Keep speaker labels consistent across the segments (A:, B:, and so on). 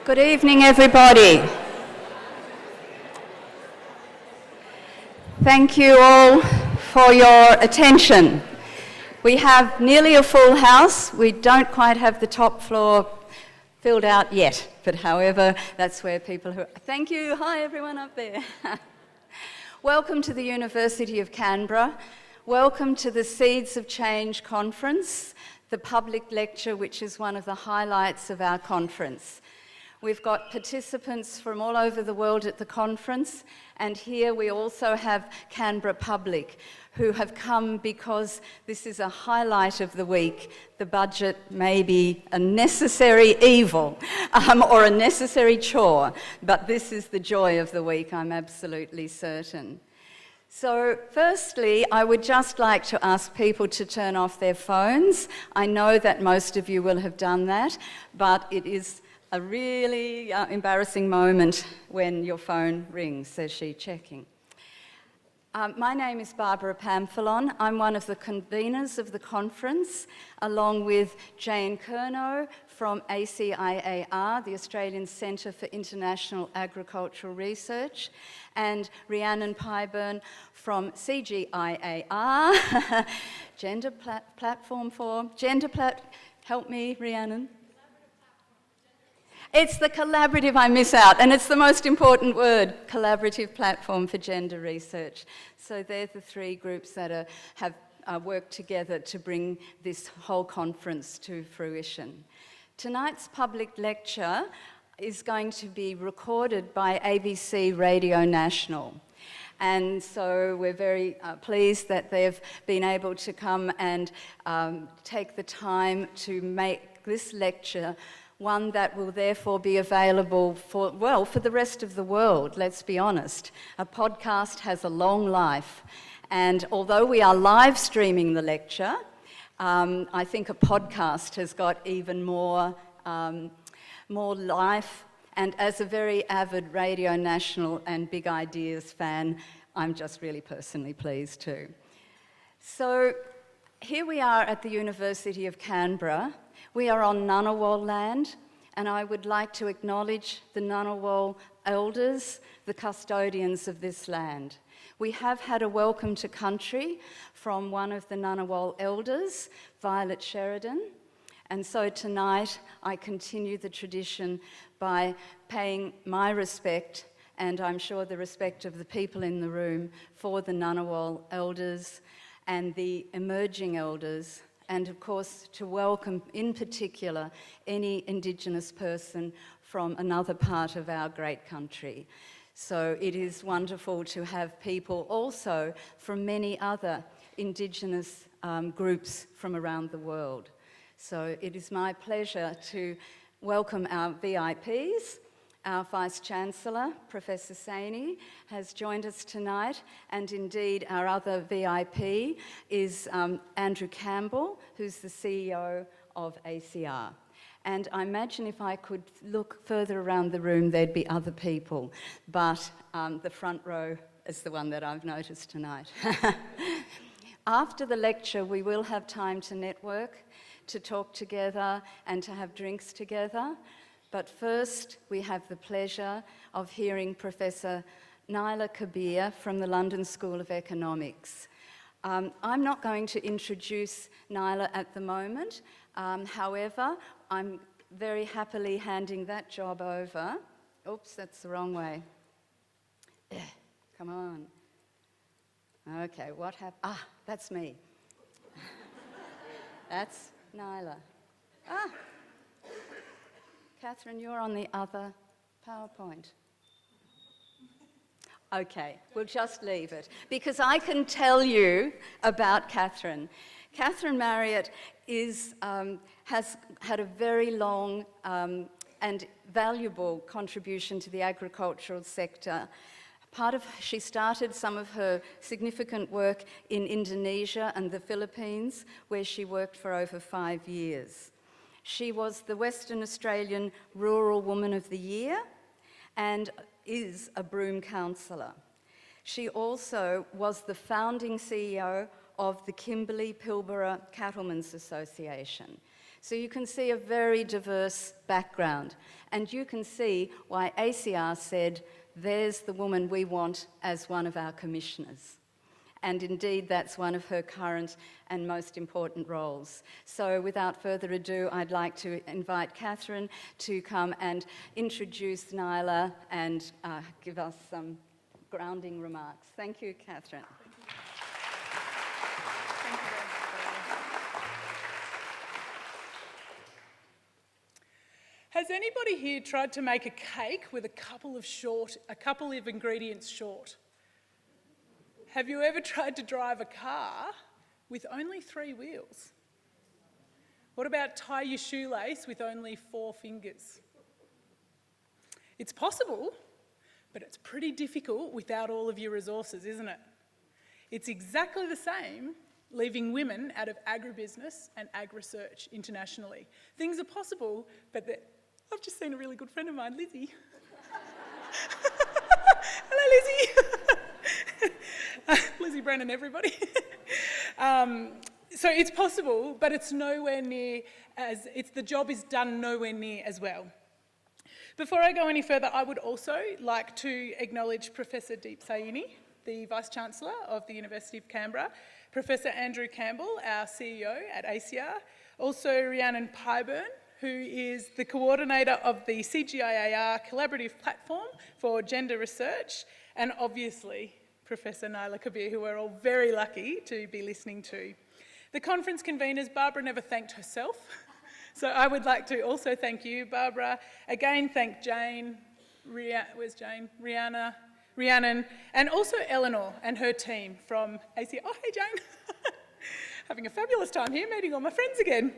A: Good evening, everybody. Thank you all for your attention. We have nearly a full house. We don't quite have the top floor filled out yet, but however, that's where people who... Thank you. Hi, everyone up there. Welcome to the University of Canberra. Welcome to the Seeds of Change conference, the public lecture, which is one of the highlights of our conference. We've got participants from all over the world at the conference, and here we also have Canberra Public, who have come because this is a highlight of the week. The budget may be a necessary evil or a necessary chore, but this is the joy of the week, I'm absolutely certain. So firstly, I would just like to ask people to turn off their phones. I know that most of you will have done that, but it is a really embarrassing moment when your phone rings, says she, checking. My name is Barbara Pamphilon. I'm one of the conveners of the conference, along with Jane Curnow from ACIAR, the Australian Centre for International Agricultural Research, and Rhiannon Pyburn from CGIAR, help me, Rhiannon. It's the collaborative I miss out, and it's the most important word, collaborative platform for gender research. So they're the three groups that have worked together to bring this whole conference to fruition. Tonight's public lecture is going to be recorded by ABC Radio National. And so we're very pleased that they've been able to come and take the time to make this lecture one that will therefore be available for the rest of the world, let's be honest. A podcast has a long life, and although we are live streaming the lecture, I think a podcast has got even more life, and as a very avid Radio National and Big Ideas fan, I'm just really personally pleased too. So here we are at the University of Canberra. We are on Ngunnawal land, and I would like to acknowledge the Ngunnawal elders, the custodians of this land. We have had a welcome to country from one of the Ngunnawal elders, Violet Sheridan, and so tonight I continue the tradition by paying my respect, and I'm sure the respect of the people in the room, for the Ngunnawal elders and the emerging elders, and of course to welcome in particular any Indigenous person from another part of our great country. So it is wonderful to have people also from many other Indigenous groups from around the world. So it is my pleasure to welcome our VIPs. Our Vice-Chancellor, Professor Saini, has joined us tonight, and indeed our other VIP is Andrew Campbell, who's the CEO of ACR. And I imagine if I could look further around the room, there'd be other people, but the front row is the one that I've noticed tonight. After the lecture, we will have time to network, to talk together, and to have drinks together. But first, we have the pleasure of hearing Professor Naila Kabeer from the London School of Economics. I'm not going to introduce Naila at the moment. However, I'm very happily handing that job over. Oops, that's the wrong way. Come on. Okay, what happened? Ah, that's me. That's Naila. Ah. Katherine, you're on the other PowerPoint. Okay, we'll just leave it, because I can tell you about Katherine. Katherine Marriott has had a very long and valuable contribution to the agricultural sector. She started some of her significant work in Indonesia and the Philippines, where she worked for over 5 years. She was the Western Australian Rural Woman of the Year and is a Broome Councillor. She also was the founding CEO of the Kimberley Pilbara Cattlemen's Association. So you can see a very diverse background. And you can see why ACR said, there's the woman we want as one of our commissioners. And indeed, that's one of her current and most important roles. So without further ado, I'd like to invite Katherine to come and introduce Naila and give us some grounding remarks. Thank you, Katherine.
B: Has anybody here tried to make a cake with a couple of ingredients short? Have you ever tried to drive a car with only 3 wheels? What about tie your shoelace with only 4 fingers? It's possible, but it's pretty difficult without all of your resources, isn't it? It's exactly the same leaving women out of agribusiness and ag-research internationally. Things are possible, but I've just seen a really good friend of mine, Lizzie. Hello, Lizzie. Lizzie Brennan, everybody. So it's possible, but it's nowhere near the job is done nowhere near as well. Before I go any further, I would also like to acknowledge Professor Deep Saini, the Vice-Chancellor of the University of Canberra, Professor Andrew Campbell, our CEO at ACR, also Rhiannon Pyburn, who is the coordinator of the CGIAR Collaborative Platform for Gender Research, and obviously Professor Naila Kabeer, who we're all very lucky to be listening to. The conference conveners, Barbara never thanked herself, so I would like to also thank you, Barbara. Again, thank Jane, Rhiannon, and also Eleanor and her team from ACR. Oh, hey Jane. Having a fabulous time here, meeting all my friends again.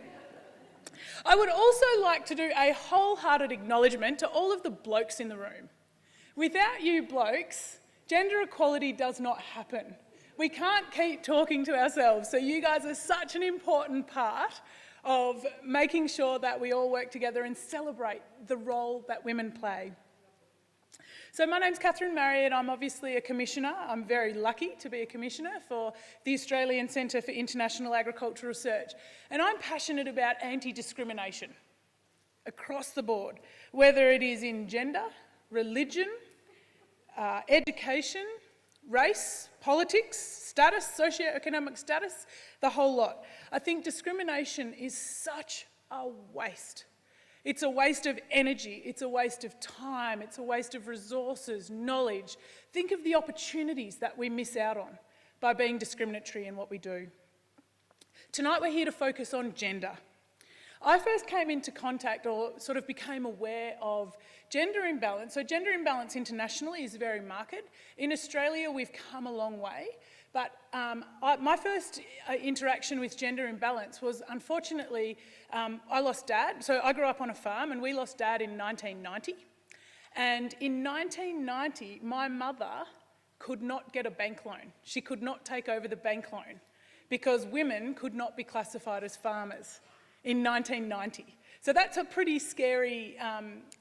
B: I would also like to do a wholehearted acknowledgement to all of the blokes in the room. Without you blokes, gender equality does not happen. We can't keep talking to ourselves, so you guys are such an important part of making sure that we all work together and celebrate the role that women play. So my name's Katherine Murray and I'm obviously a commissioner. I'm very lucky to be a commissioner for the Australian Centre for International Agricultural Research. And I'm passionate about anti-discrimination across the board, whether it is in gender, religion, education, race, politics, status, socioeconomic status, the whole lot. I think discrimination is such a waste. It's a waste of energy, it's a waste of time, it's a waste of resources, knowledge. Think of the opportunities that we miss out on by being discriminatory in what we do. Tonight we're here to focus on gender. I first came into contact or sort of became aware of gender imbalance. So gender imbalance internationally is very marked. In Australia we've come a long way. But my first interaction with gender imbalance was, unfortunately, I lost Dad. So I grew up on a farm and we lost Dad in 1990. And in 1990, my mother could not get a bank loan. She could not take over the bank loan because women could not be classified as farmers in 1990. So that's a pretty scary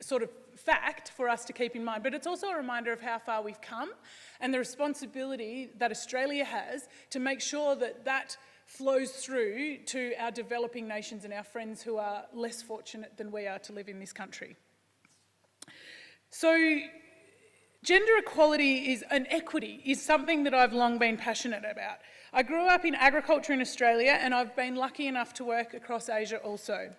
B: sort of fact for us to keep in mind, but it's also a reminder of how far we've come and the responsibility that Australia has to make sure that that flows through to our developing nations and our friends who are less fortunate than we are to live in this country. So gender equality and equity is something that I've long been passionate about. I grew up in agriculture in Australia and I've been lucky enough to work across Asia also.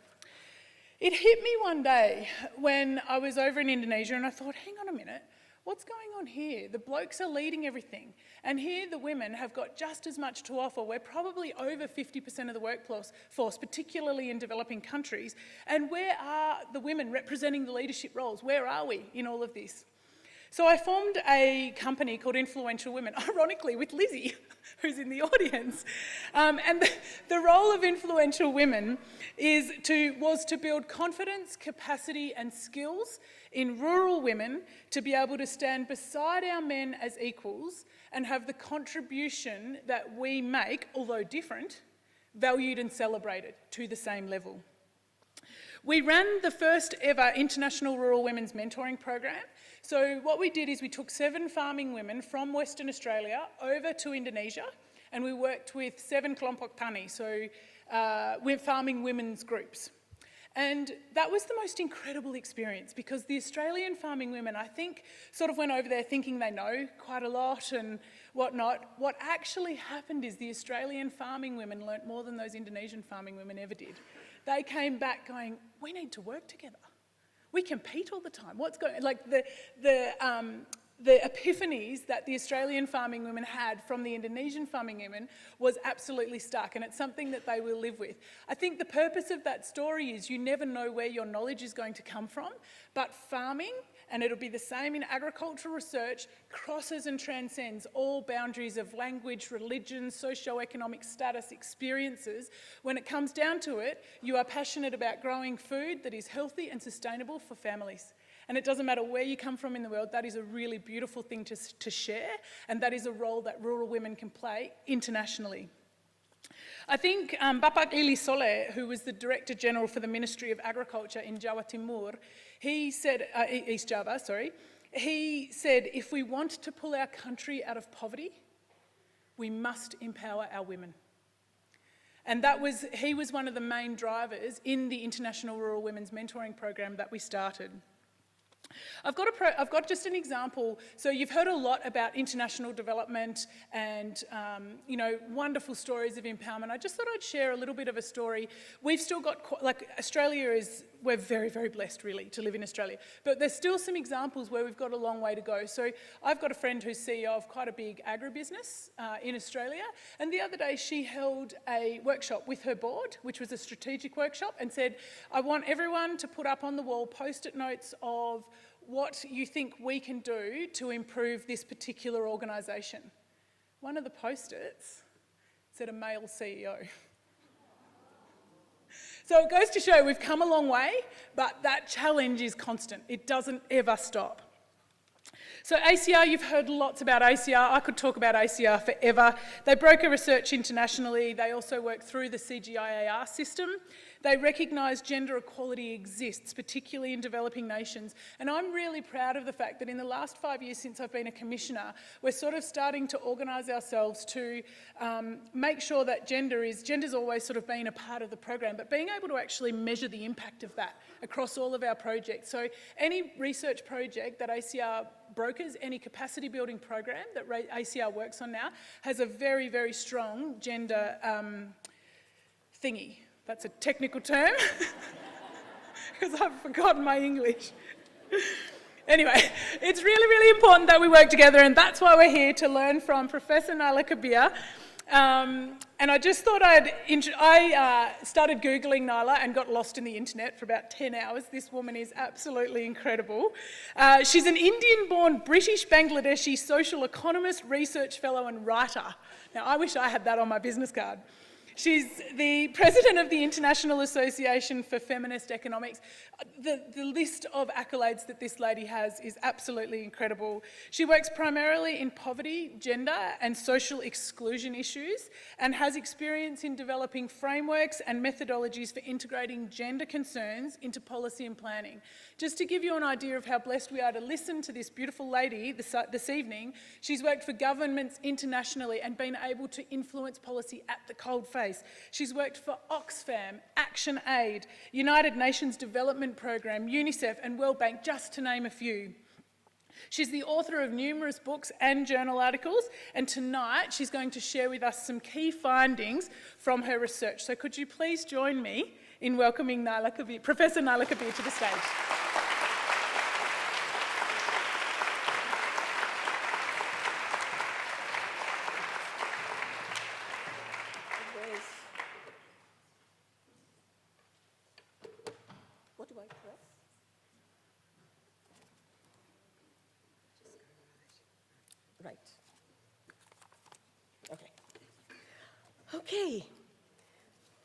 B: It hit me one day when I was over in Indonesia and I thought, hang on a minute, what's going on here? The blokes are leading everything. And here the women have got just as much to offer. We're probably over 50% of the workforce, particularly in developing countries. And where are the women representing the leadership roles? Where are we in all of this? So I formed a company called Influential Women, ironically with Lizzie, who's in the audience. And the role of Influential Women was to build confidence, capacity and skills in rural women to be able to stand beside our men as equals and have the contribution that we make, although different, valued and celebrated to the same level. We ran the first ever International Rural Women's Mentoring Program. So what we did is we took 7 farming women from Western Australia over to Indonesia and we worked with 7 kelompok tani, so we're farming women's groups. And that was the most incredible experience, because the Australian farming women, I think, sort of went over there thinking they know quite a lot and whatnot. What actually happened is the Australian farming women learnt more than those Indonesian farming women ever did. They came back going, we need to work together. We compete all the time. What's going, like the epiphanies that the Australian farming women had from the Indonesian farming women was absolutely stark, and it's something that they will live with. I think the purpose of that story is you never know where your knowledge is going to come from, but farming, and it'll be the same in agricultural research, crosses and transcends all boundaries of language, religion, socio-economic status, experiences. When it comes down to it, you are passionate about growing food that is healthy and sustainable for families. And it doesn't matter where you come from in the world, that is a really beautiful thing to share, and that is a role that rural women can play internationally. I think Bapak Ili Soleh, who was the Director General for the Ministry of Agriculture in Jawa Timur, he said, East Java, sorry, he said, if we want to pull our country out of poverty, we must empower our women. And he was one of the main drivers in the International Rural Women's Mentoring Program that we started. I've got just an example. So you've heard a lot about international development and wonderful stories of empowerment. I just thought I'd share a little bit of a story. We've still got, we're very, very blessed really to live in Australia, but there's still some examples where we've got a long way to go. So I've got a friend who's CEO of quite a big agribusiness in Australia, and the other day she held a workshop with her board, which was a strategic workshop, and said, I want everyone to put up on the wall post-it notes of what you think we can do to improve this particular organisation. One of the post-its said a male CEO. So it goes to show we've come a long way, but that challenge is constant. It doesn't ever stop. So ACR, you've heard lots about ACR. I could talk about ACR forever. They broker research internationally. They also work through the CGIAR system. They recognise gender equality exists, particularly in developing nations. And I'm really proud of the fact that in the last 5 years since I've been a commissioner, we're sort of starting to organise ourselves to make sure that gender's always sort of been a part of the program, but being able to actually measure the impact of that across all of our projects. So any research project that ACR brokers, any capacity building program that ACR works on now, has a very, very strong gender thingy. That's a technical term, because I've forgotten my English. Anyway, it's really, really important that we work together, and that's why we're here, to learn from Professor Naila Kabeer. And I just thought I started Googling Naila and got lost in the internet for about 10 hours. This woman is absolutely incredible. She's an Indian-born British Bangladeshi social economist, research fellow and writer. Now, I wish I had that on my business card. She's the president of the International Association for Feminist Economics. The list of accolades that this lady has is absolutely incredible. She works primarily in poverty, gender and social exclusion issues, and has experience in developing frameworks and methodologies for integrating gender concerns into policy and planning. Just to give you an idea of how blessed we are to listen to this beautiful lady this evening, she's worked for governments internationally and been able to influence policy at the coalface. She's worked for Oxfam, Action Aid, United Nations Development Programme, UNICEF and World Bank, just to name a few. She's the author of numerous books and journal articles, and tonight she's going to share with us some key findings from her research. So could you please join me in welcoming Professor Naila Kabeer to the stage.
C: What do I press? Right. Okay. Okay.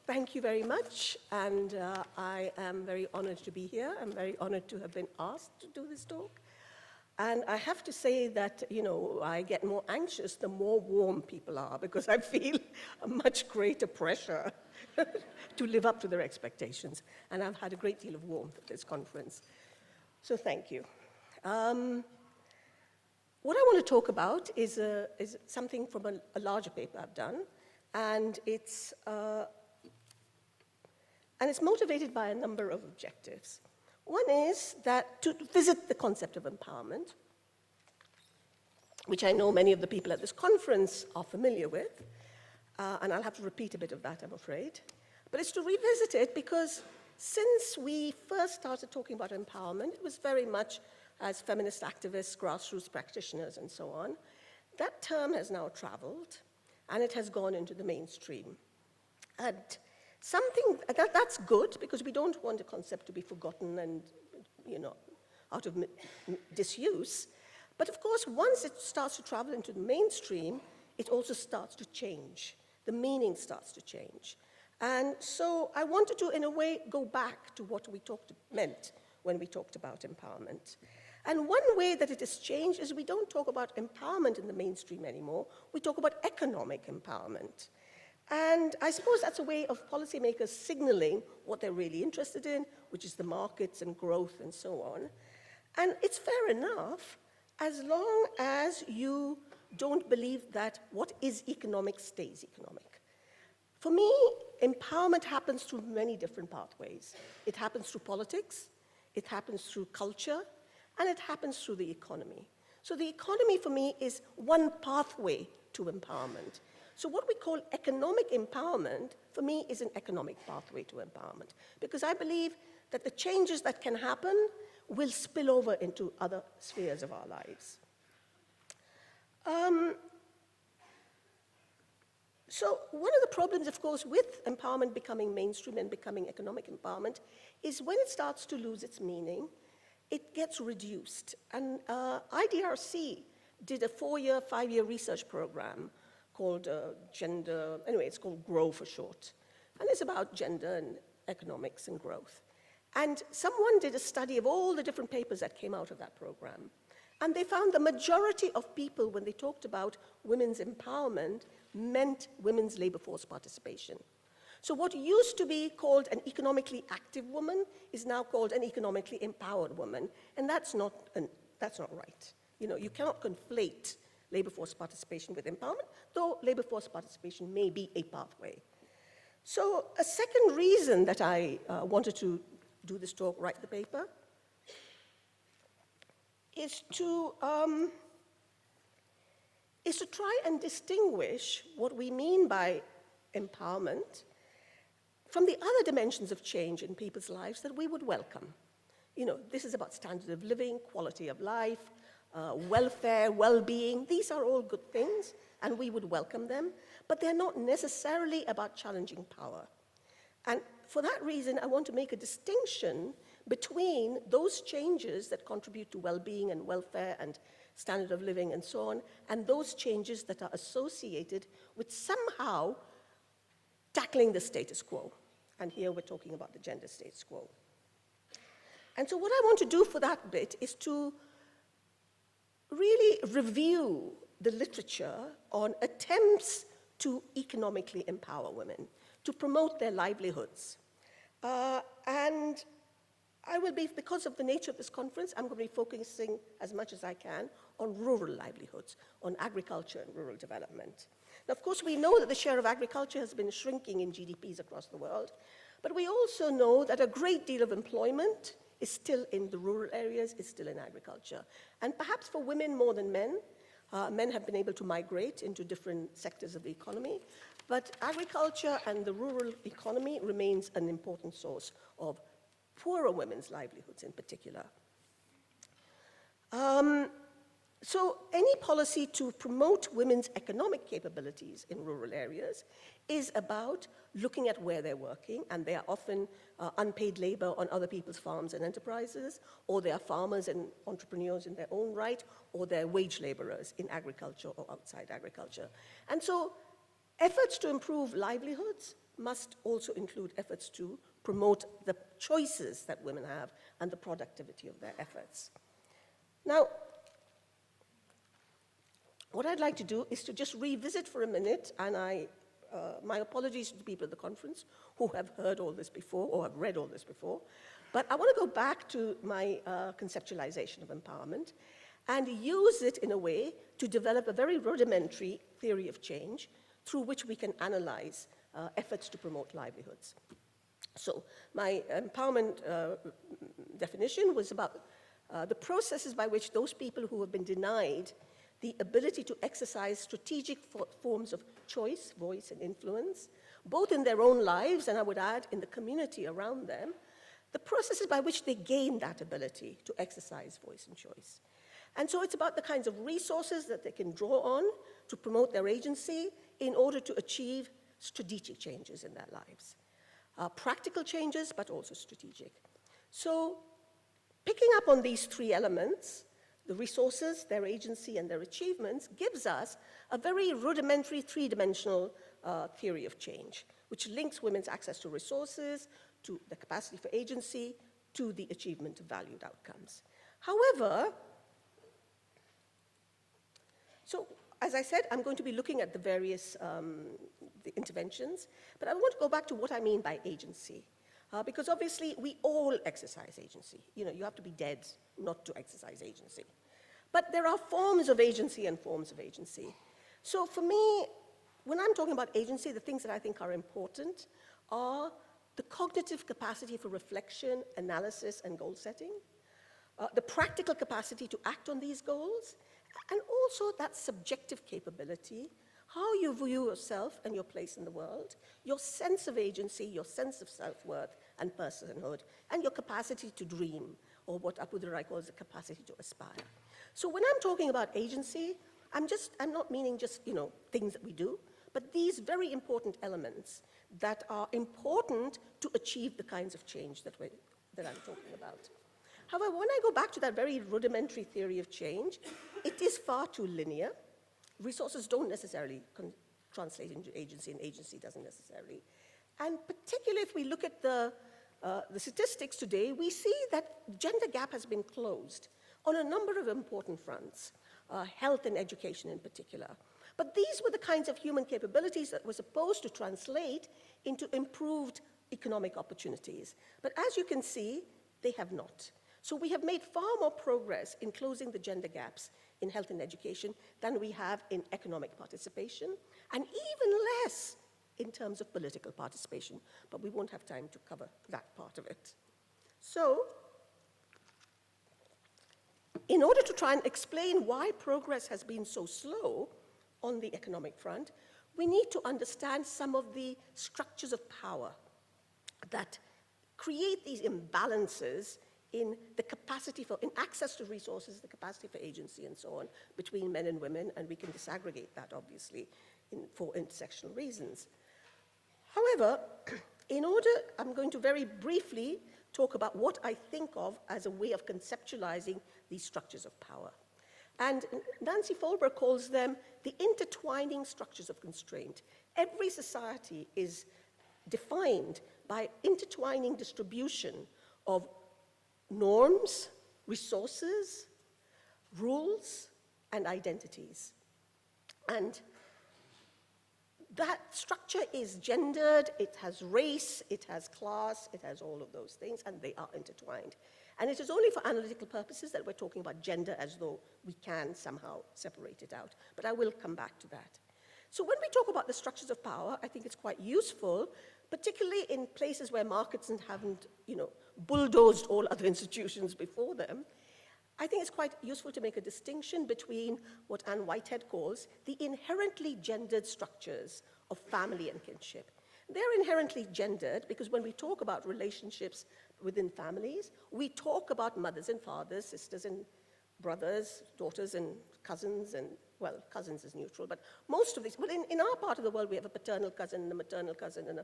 C: Thank you very much, and I am very honored to be here. I'm very honored to have been asked to do this talk. And I have to say that, I get more anxious the more warm people are, because I feel a much greater pressure to live up to their expectations. And I've had a great deal of warmth at this conference. So thank you. What I want to talk about is something from a larger paper I've done. And it's And it's motivated by a number of objectives. One is that to visit the concept of empowerment, which I know many of the people at this conference are familiar with, and I'll have to repeat a bit of that, I'm afraid. But it's to revisit it because since we first started talking about empowerment, it was very much as feminist activists, grassroots practitioners, and so on. That term has now traveled, and it has gone into the mainstream. And that's good, because we don't want the concept to be forgotten and, out of disuse. But of course, once it starts to travel into the mainstream, it also starts to change. The meaning starts to change. And so I wanted to, in a way, go back to what we meant when we talked about empowerment. And one way that it has changed is we don't talk about empowerment in the mainstream anymore. We talk about economic empowerment. And I suppose that's a way of policymakers signaling what they're really interested in, which is the markets and growth and so on. And it's fair enough, as long as you don't believe that what is economic stays economic. For me, empowerment happens through many different pathways. It happens through politics, it happens through culture, and it happens through the economy. So the economy, for me, is one pathway to empowerment. So what we call economic empowerment, for me, is an economic pathway to empowerment, because I believe that the changes that can happen will spill over into other spheres of our lives. So one of the problems, of course, with empowerment becoming mainstream and becoming economic empowerment is when it starts to lose its meaning, it gets reduced. And IDRC did a 4-year, 5-year research program called it's called GROW for short. And it's about gender and economics and growth. And someone did a study of all the different papers that came out of that program. And they found the majority of people, when they talked about women's empowerment, meant women's labor force participation. So what used to be called an economically active woman is now called an economically empowered woman, and that's not right. You cannot conflate labor force participation with empowerment, though labor force participation may be a pathway. So a second reason that I wanted to do this talk, write the paper, is to try and distinguish what we mean by empowerment from the other dimensions of change in people's lives that we would welcome. This is about standard of living, quality of life, welfare, well-being. These are all good things, and we would welcome them, but they're not necessarily about challenging power. And for that reason, I want to make a distinction between those changes that contribute to well-being and welfare and standard of living and so on, and those changes that are associated with somehow tackling the status quo. And here we're talking about the gender status quo. And so what I want to do for that bit is to really review the literature on attempts to economically empower women, to promote their livelihoods. And I will be, because of the nature of this conference, I'm going to be focusing as much as I can on rural livelihoods, on agriculture and rural development. Now, of course, we know that the share of agriculture has been shrinking in GDPs across the world, but we also know that a great deal of employment is still in the rural areas, is still in agriculture. And perhaps for women more than men, men have been able to migrate into different sectors of the economy, but agriculture and the rural economy remains an important source of poorer women's livelihoods in particular. So any policy to promote women's economic capabilities in rural areas is about looking at where they're working, and they are often unpaid labor on other people's farms and enterprises, or they are farmers and entrepreneurs in their own right, or they're wage laborers in agriculture or outside agriculture. And so efforts to improve livelihoods must also include efforts to promote the choices that women have and the productivity of their efforts. Now, what I'd like to do is to just revisit for a minute, and my apologies to the people at the conference who have heard all this before or have read all this before, but I want to go back to my conceptualization of empowerment and use it in a way to develop a very rudimentary theory of change through which we can analyze efforts to promote livelihoods. So my empowerment definition was about the processes by which those people who have been denied the ability to exercise strategic forms of choice, voice, and influence, both in their own lives, and I would add, in the community around them, the processes by which they gain that ability to exercise voice and choice. And so it's about the kinds of resources that they can draw on to promote their agency in order to achieve strategic changes in their lives. Practical changes, but also strategic. So picking up on these three elements, the resources, their agency, and their achievements, gives us a very rudimentary three-dimensional theory of change, which links women's access to resources, to the capacity for agency, to the achievement of valued outcomes. However, so as I said, I'm going to be looking at the various the interventions, but I want to go back to what I mean by agency. Because obviously, we all exercise agency. You know, you have to be dead not to exercise agency. But there are forms of agency and forms of agency. So for me, when I'm talking about agency, the things that I think are important are the cognitive capacity for reflection, analysis, and goal setting, the practical capacity to act on these goals, and also that subjective capability, how you view yourself and your place in the world, your sense of agency, your sense of self-worth and personhood, and your capacity to dream, or what Apu Durai calls the capacity to aspire. So when I'm talking about agency, I'm not meaning just, you know, things that we do, but these very important elements that are important to achieve the kinds of change that I'm talking about. However, when I go back to that very rudimentary theory of change, it is far too linear. Resources don't necessarily translate into agency, and agency doesn't necessarily. And particularly if we look at the statistics today, we see that gender gap has been closed on a number of important fronts, health and education in particular. But these were the kinds of human capabilities that were supposed to translate into improved economic opportunities. But as you can see, they have not. So we have made far more progress in closing the gender gaps in health and education than we have in economic participation, and even less in terms of political participation. But we won't have time to cover that part of it. So, in order to try and explain why progress has been so slow on the economic front, we need to understand some of the structures of power that create these imbalances in the capacity in access to resources, the capacity for agency and so on, between men and women, and we can disaggregate that, obviously, for intersectional reasons. However, I'm going to very briefly talk about what I think of as a way of conceptualizing these structures of power. And Nancy Folber calls them the intertwining structures of constraint. Every society is defined by intertwining distribution of norms, resources, rules, and identities. And that structure is gendered, it has race, it has class, it has all of those things, and they are intertwined. And it is only for analytical purposes that we're talking about gender as though we can somehow separate it out. But I will come back to that. So when we talk about the structures of power, I think it's quite useful, particularly in places where markets haven't, bulldozed all other institutions before them. I think it's quite useful to make a distinction between what Anne Whitehead calls the inherently gendered structures of family and kinship. They're inherently gendered because when we talk about relationships within families, we talk about mothers and fathers, sisters and brothers, daughters and cousins, and, well, cousins is neutral, but most of these, well, in our part of the world, we have a paternal cousin and a maternal cousin and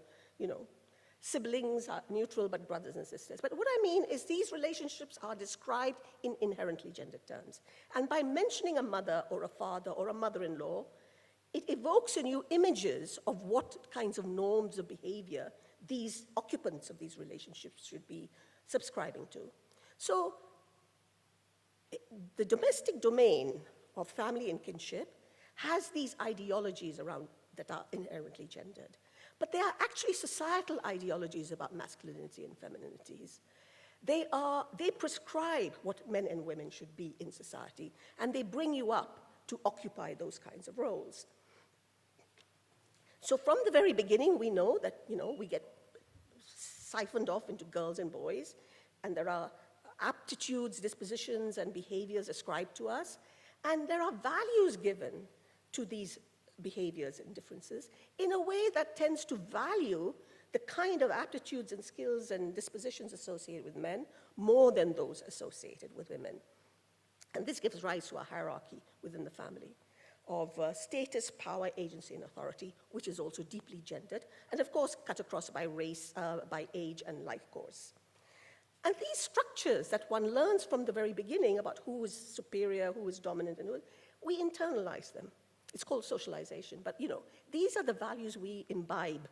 C: siblings are neutral, but brothers and sisters. But what I mean is these relationships are described in inherently gendered terms. And by mentioning a mother or a father or a mother-in-law, it evokes in you images of what kinds of norms of behavior these occupants of these relationships should be subscribing to. So the domestic domain of family and kinship has these ideologies around that are inherently gendered. But they are actually societal ideologies about masculinity and femininities. They prescribe what men and women should be in society, and they bring you up to occupy those kinds of roles. So from the very beginning, we know that, we get siphoned off into girls and boys, and there are aptitudes, dispositions, and behaviors ascribed to us, and there are values given to these behaviors and differences in a way that tends to value the kind of aptitudes and skills and dispositions associated with men more than those associated with women. And this gives rise to a hierarchy within the family of status, power, agency, and authority, which is also deeply gendered, and of course cut across by race, by age, and life course. And these structures that one learns from the very beginning about who is superior, who is dominant, and we internalize them. It's called socialization, but you know, these are the values we imbibe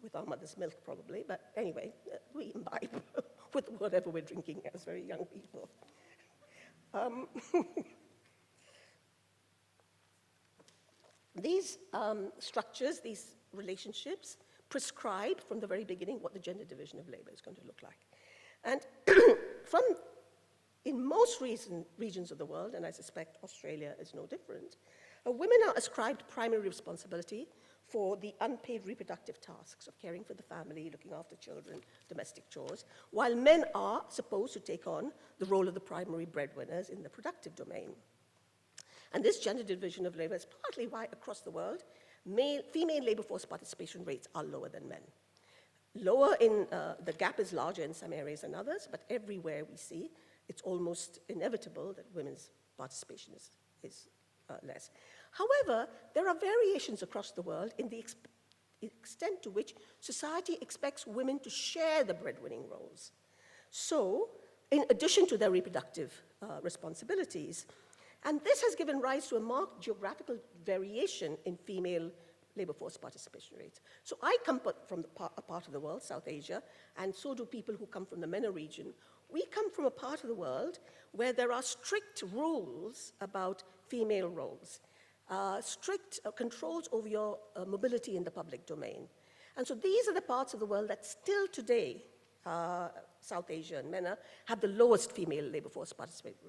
C: with our mother's milk probably, but anyway, we imbibe with whatever we're drinking as very young people. These structures, these relationships, prescribe from the very beginning what the gender division of labor is going to look like. And in most regions of the world, and I suspect Australia is no different, women are ascribed primary responsibility for the unpaid reproductive tasks of caring for the family, looking after children, domestic chores, while men are supposed to take on the role of the primary breadwinners in the productive domain. And this gender division of labor is partly why across the world, female labor force participation rates are lower than men. The gap is larger in some areas than others, but everywhere we see, it's almost inevitable that women's participation is less. However, there are variations across the world in the extent to which society expects women to share the breadwinning roles. So, in addition to their reproductive responsibilities, and this has given rise to a marked geographical variation in female labor force participation rates. So I come from a part of the world, South Asia, and so do people who come from the MENA region. We come from a part of the world where there are strict rules about female roles, strict controls over your mobility in the public domain. And so these are the parts of the world that still today, South Asia and MENA, have the lowest female labor force participation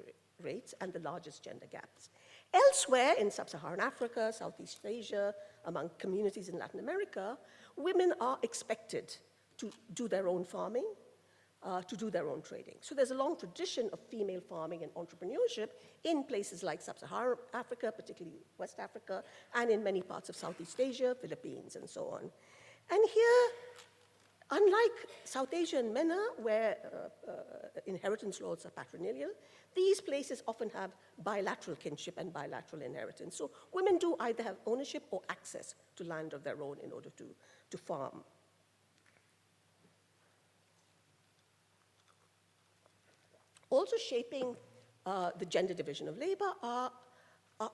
C: rates and the largest gender gaps. Elsewhere, in sub-Saharan Africa, Southeast Asia, among communities in Latin America, women are expected to do their own farming, to do their own trading. So there's a long tradition of female farming and entrepreneurship in places like sub-Saharan Africa, particularly West Africa, and in many parts of Southeast Asia, Philippines, and so on. And here, unlike South Asia and MENA, where inheritance laws are patrilineal, these places often have bilateral kinship and bilateral inheritance. So women do either have ownership or access to land of their own in order to farm. Also shaping the gender division of labor are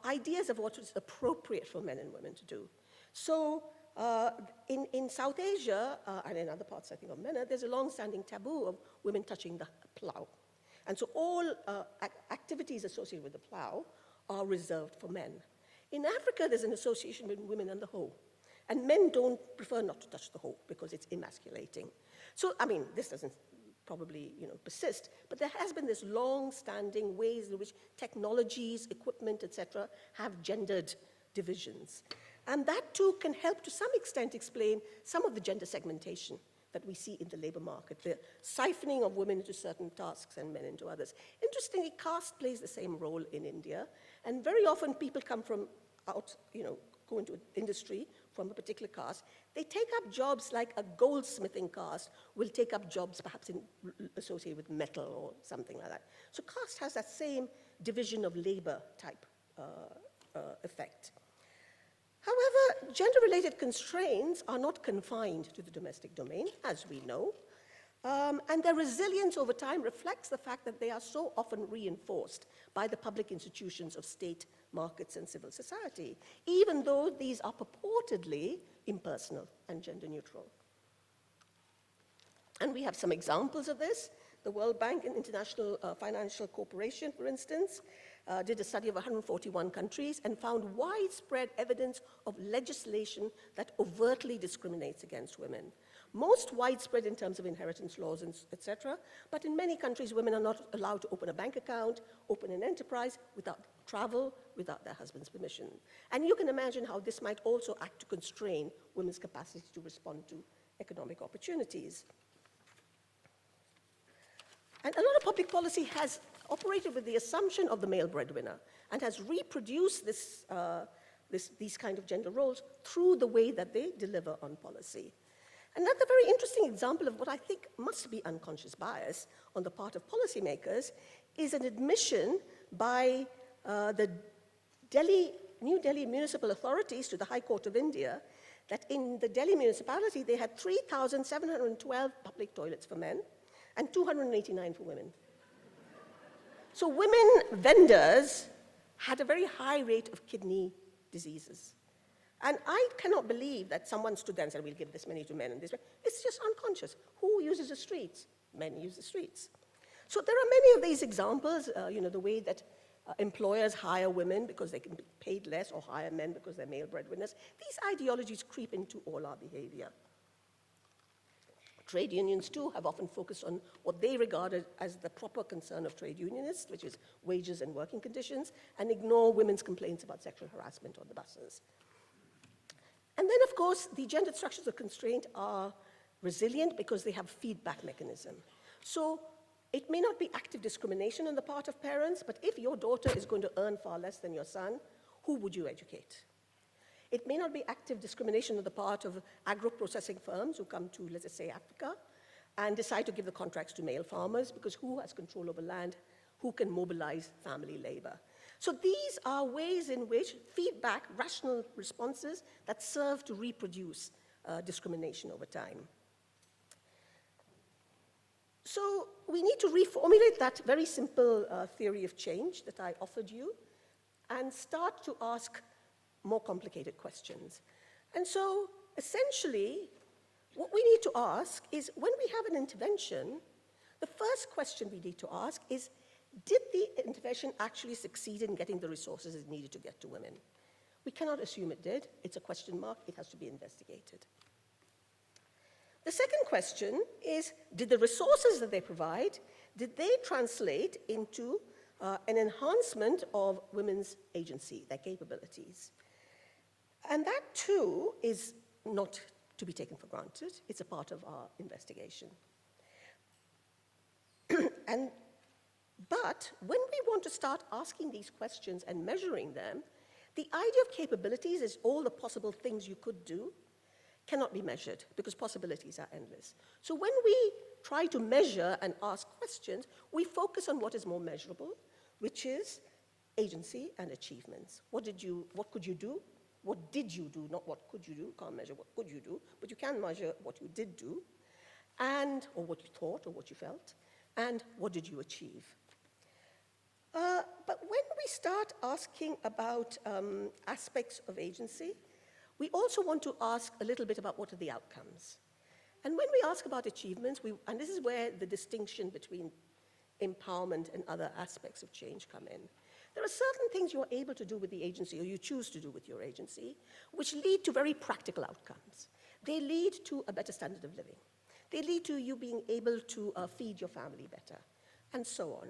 C: ideas of what is appropriate for men and women to do. So in South Asia, and in other parts, I think, of MENA, there's a long-standing taboo of women touching the plow. And so all activities associated with the plow are reserved for men. In Africa, there's an association between women and the hoe. And men prefer not to touch the hoe because it's emasculating. So, I mean, this doesn't probably persist, but there has been this long-standing ways in which technologies, equipment, etc., have gendered divisions. And that too can help to some extent explain some of the gender segmentation that we see in the labor market, the siphoning of women into certain tasks and men into others. Interestingly, caste plays the same role in India, and very often people come from go into industry from a particular caste. They take up jobs like a goldsmithing caste will take up jobs perhaps associated with metal or something like that. So caste has that same division of labor type effect. However, gender-related constraints are not confined to the domestic domain, as we know, and their resilience over time reflects the fact that they are so often reinforced by the public institutions of state, markets, and civil society, even though these are purportedly impersonal and gender-neutral. And we have some examples of this. The World Bank and International Financial Corporation, for instance, did a study of 141 countries and found widespread evidence of legislation that overtly discriminates against women. Most widespread in terms of inheritance laws, etc., but in many countries, women are not allowed to open a bank account, open an enterprise, without travel, without their husband's permission. And you can imagine how this might also act to constrain women's capacity to respond to economic opportunities. And a lot of public policy has operated with the assumption of the male breadwinner and has reproduced these kind of gender roles through the way that they deliver on policy. Another very interesting example of what I think must be unconscious bias on the part of policymakers is an admission by the New Delhi municipal authorities to the High Court of India that in the Delhi municipality they had 3,712 public toilets for men and 289 for women. So women vendors had a very high rate of kidney diseases. And I cannot believe that someone stood there and said, we'll give this many to men and this. It's just unconscious. Who uses the streets? Men use the streets. So there are many of these examples, the way that employers hire women because they can be paid less or hire men because they're male breadwinners. These ideologies creep into all our behavior. Trade unions, too, have often focused on what they regarded as the proper concern of trade unionists, which is wages and working conditions, and ignore women's complaints about sexual harassment on the buses. And then, of course, the gendered structures of constraint are resilient because they have feedback mechanism. So it may not be active discrimination on the part of parents, but if your daughter is going to earn far less than your son, who would you educate? It may not be active discrimination on the part of agro-processing firms who come to, let's say, Africa, and decide to give the contracts to male farmers, because who has control over land? Who can mobilize family labor? So these are ways in which feedback, rational responses that serve to reproduce discrimination over time. So we need to reformulate that very simple theory of change that I offered you and start to ask more complicated questions. And so essentially, what we need to ask is, when we have an intervention, the first question we need to ask is, did the intervention actually succeed in getting the resources it needed to get to women? We cannot assume it did. It's a question mark. It has to be investigated. The second question is, did the resources that they provide, did they translate into an enhancement of women's agency, their capabilities? And that, too, is not to be taken for granted. It's a part of our investigation. But when we want to start asking these questions and measuring them, the idea of capabilities is all the possible things you could do cannot be measured because possibilities are endless. So when we try to measure and ask questions, we focus on what is more measurable, which is agency and achievements. What could you do? What did you do? Not what could you do. Can't measure what could you do, but you can measure what you did do, or what you thought or what you felt, and what did you achieve. But when we start asking about aspects of agency, we also want to ask a little bit about what are the outcomes. And when we ask about achievements, and this is where the distinction between empowerment and other aspects of change come in. There are certain things you're able to do with the agency, or you choose to do with your agency, which lead to very practical outcomes. They lead to a better standard of living. They lead to you being able to feed your family better, and so on.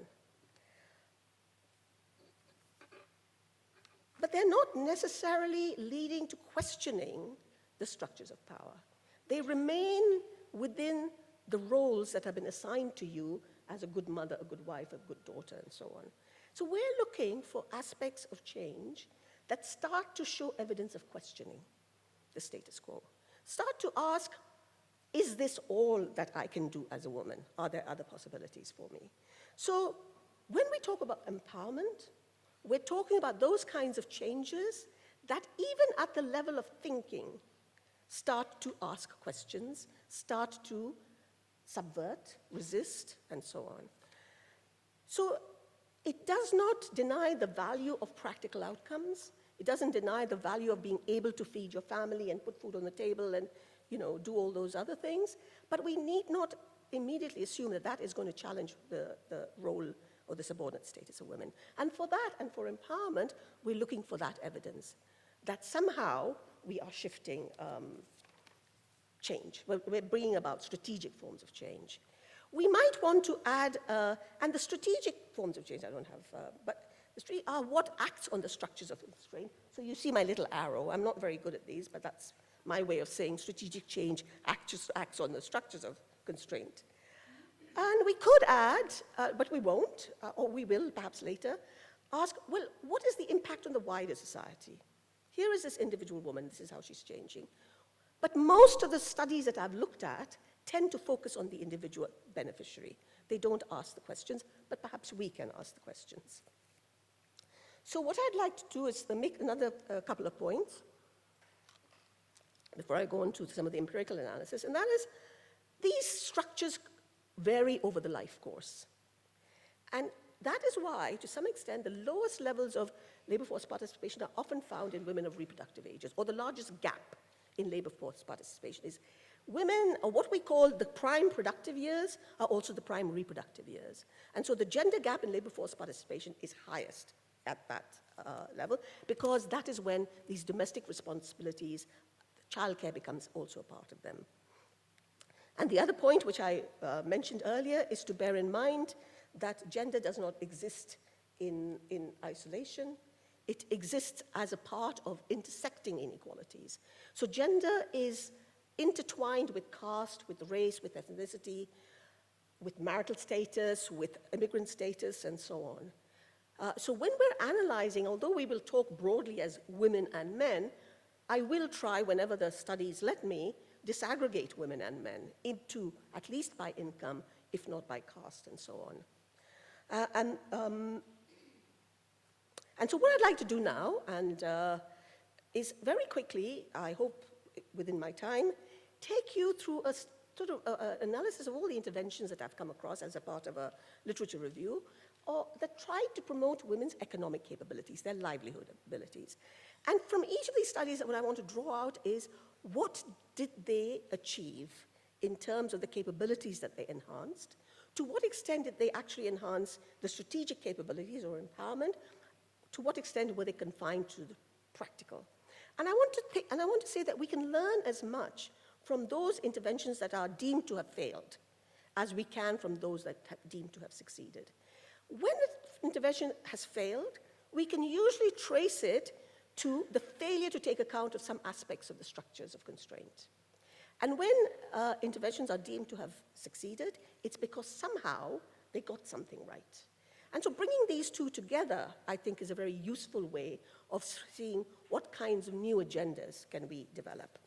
C: But they're not necessarily leading to questioning the structures of power. They remain within the roles that have been assigned to you as a good mother, a good wife, a good daughter, and so on. So we're looking for aspects of change that start to show evidence of questioning the status quo. Start to ask, is this all that I can do as a woman? Are there other possibilities for me? So when we talk about empowerment, we're talking about those kinds of changes that even at the level of thinking start to ask questions, start to subvert, resist, and so on. So it does not deny the value of practical outcomes. It doesn't deny the value of being able to feed your family and put food on the table and, do all those other things. But we need not immediately assume that that is going to challenge the role or the subordinate status of women. And for that, and for empowerment, we're looking for that evidence, that somehow we are shifting change. We're bringing about strategic forms of change. We might want to add, and the strategic forms of change I don't have, but the strategic are what acts on the structures of constraint. So you see my little arrow. I'm not very good at these, but that's my way of saying strategic change acts on the structures of constraint. And we could add, but we won't, or we will perhaps later, ask, well, what is the impact on the wider society? Here is this individual woman, this is how she's changing. But most of the studies that I've looked at tend to focus on the individual beneficiary. They don't ask the questions, but perhaps we can ask the questions. So what I'd like to do is make another couple of points before I go on to some of the empirical analysis, and that is these structures vary over the life course. And that is why, to some extent, the lowest levels of labor force participation are often found in women of reproductive ages, or the largest gap in labor force participation is women, or what we call the prime productive years, are also the prime reproductive years. And so the gender gap in labor force participation is highest at that level, because that is when these domestic responsibilities, childcare becomes also a part of them. And the other point, which I mentioned earlier, is to bear in mind that gender does not exist in isolation. It exists as a part of intersecting inequalities. So gender is intertwined with caste, with race, with ethnicity, with marital status, with immigrant status, and so on. So when we're analyzing, although we will talk broadly as women and men, I will try, whenever the studies let me, disaggregate women and men into, at least by income, if not by caste, and so on. And so what I'd like to do now, and is very quickly, I hope within my time, take you through a sort of analysis of all the interventions that I've come across as a part of a literature review, or that tried to promote women's economic capabilities, their livelihood abilities. And from each of these studies, what I want to draw out is what did they achieve in terms of the capabilities that they enhanced? To what extent did they actually enhance the strategic capabilities or empowerment? To what extent were they confined to the practical? And I want to say that we can learn as much from those interventions that are deemed to have failed as we can from those that are deemed to have succeeded. When an intervention has failed, we can usually trace it to the failure to take account of some aspects of the structures of constraint. And when interventions are deemed to have succeeded, it's because somehow they got something right. And so bringing these two together, I think, is a very useful way of seeing what kinds of new agendas can we develop.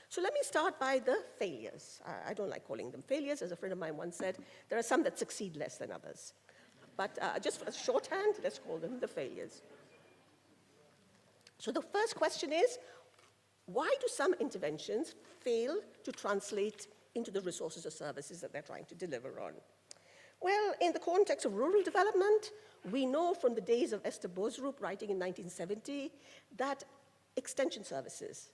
C: So let me start by the failures. I don't like calling them failures. As a friend of mine once said, there are some that succeed less than others. But just for shorthand, let's call them the failures. So the first question is, why do some interventions fail to translate into the resources or services that they're trying to deliver on? Well, in the context of rural development, we know from the days of Esther Bosrup writing in 1970 that extension services,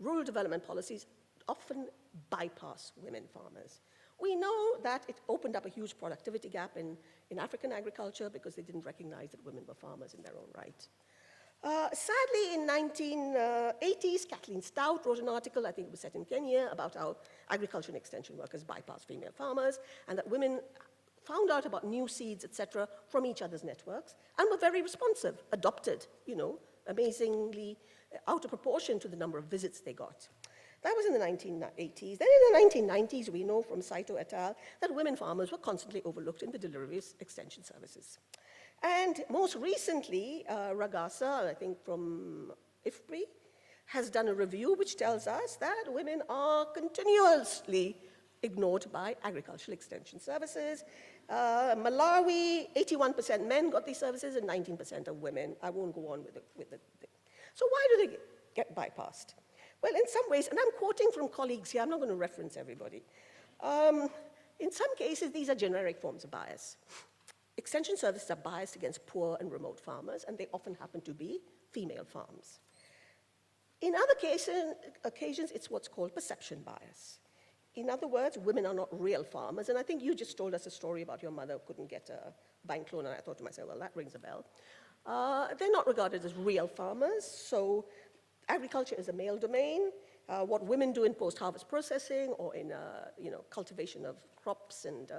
C: rural development policies often bypass women farmers. We know that it opened up a huge productivity gap in African agriculture because they didn't recognize that women were farmers in their own right. Sadly, in 1980s, Kathleen Stout wrote an article, I think it was set in Kenya, about how agriculture and extension workers bypass female farmers, and that women found out about new seeds, etc., from each other's networks, and were very responsive, adopted, amazingly out of proportion to the number of visits they got. That was in the 1980s. Then in the 1990s, we know from Saito et al. That women farmers were constantly overlooked in the delivery of extension services. And most recently, Ragasa, I think from IFPRI, has done a review which tells us that women are continuously ignored by agricultural extension services. Malawi, 81% men got these services and 19% of women. I won't go on with the thing. So why do they get bypassed? Well, in some ways, and I'm quoting from colleagues here, I'm not going to reference everybody. In some cases, these are generic forms of bias. Extension services are biased against poor and remote farmers, and they often happen to be female farms. In other occasions, it's what's called perception bias. In other words, women are not real farmers, and I think you just told us a story about your mother who couldn't get a bank loan, and I thought to myself, well, that rings a bell. They're not regarded as real farmers, so agriculture is a male domain. What women do in post-harvest processing or in cultivation of crops and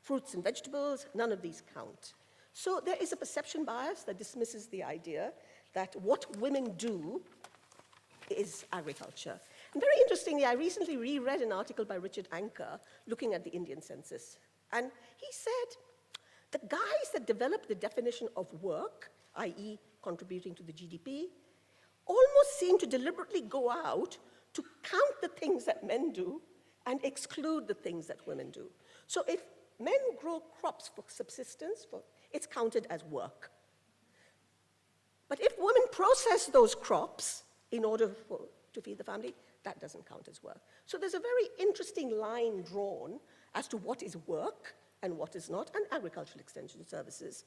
C: fruits and vegetables, none of these count. So there is a perception bias that dismisses the idea that what women do is agriculture. And very interestingly, I recently reread an article by Richard Anker looking at the Indian census And he said, the guys that developed the definition of work, i.e. contributing to the GDP, almost seem to deliberately go out to count the things that men do and exclude the things that women do. So if men grow crops for subsistence, it's counted as work. But if women process those crops in order to feed the family, that doesn't count as work. So there's a very interesting line drawn as to what is work and what is not, and agricultural extension services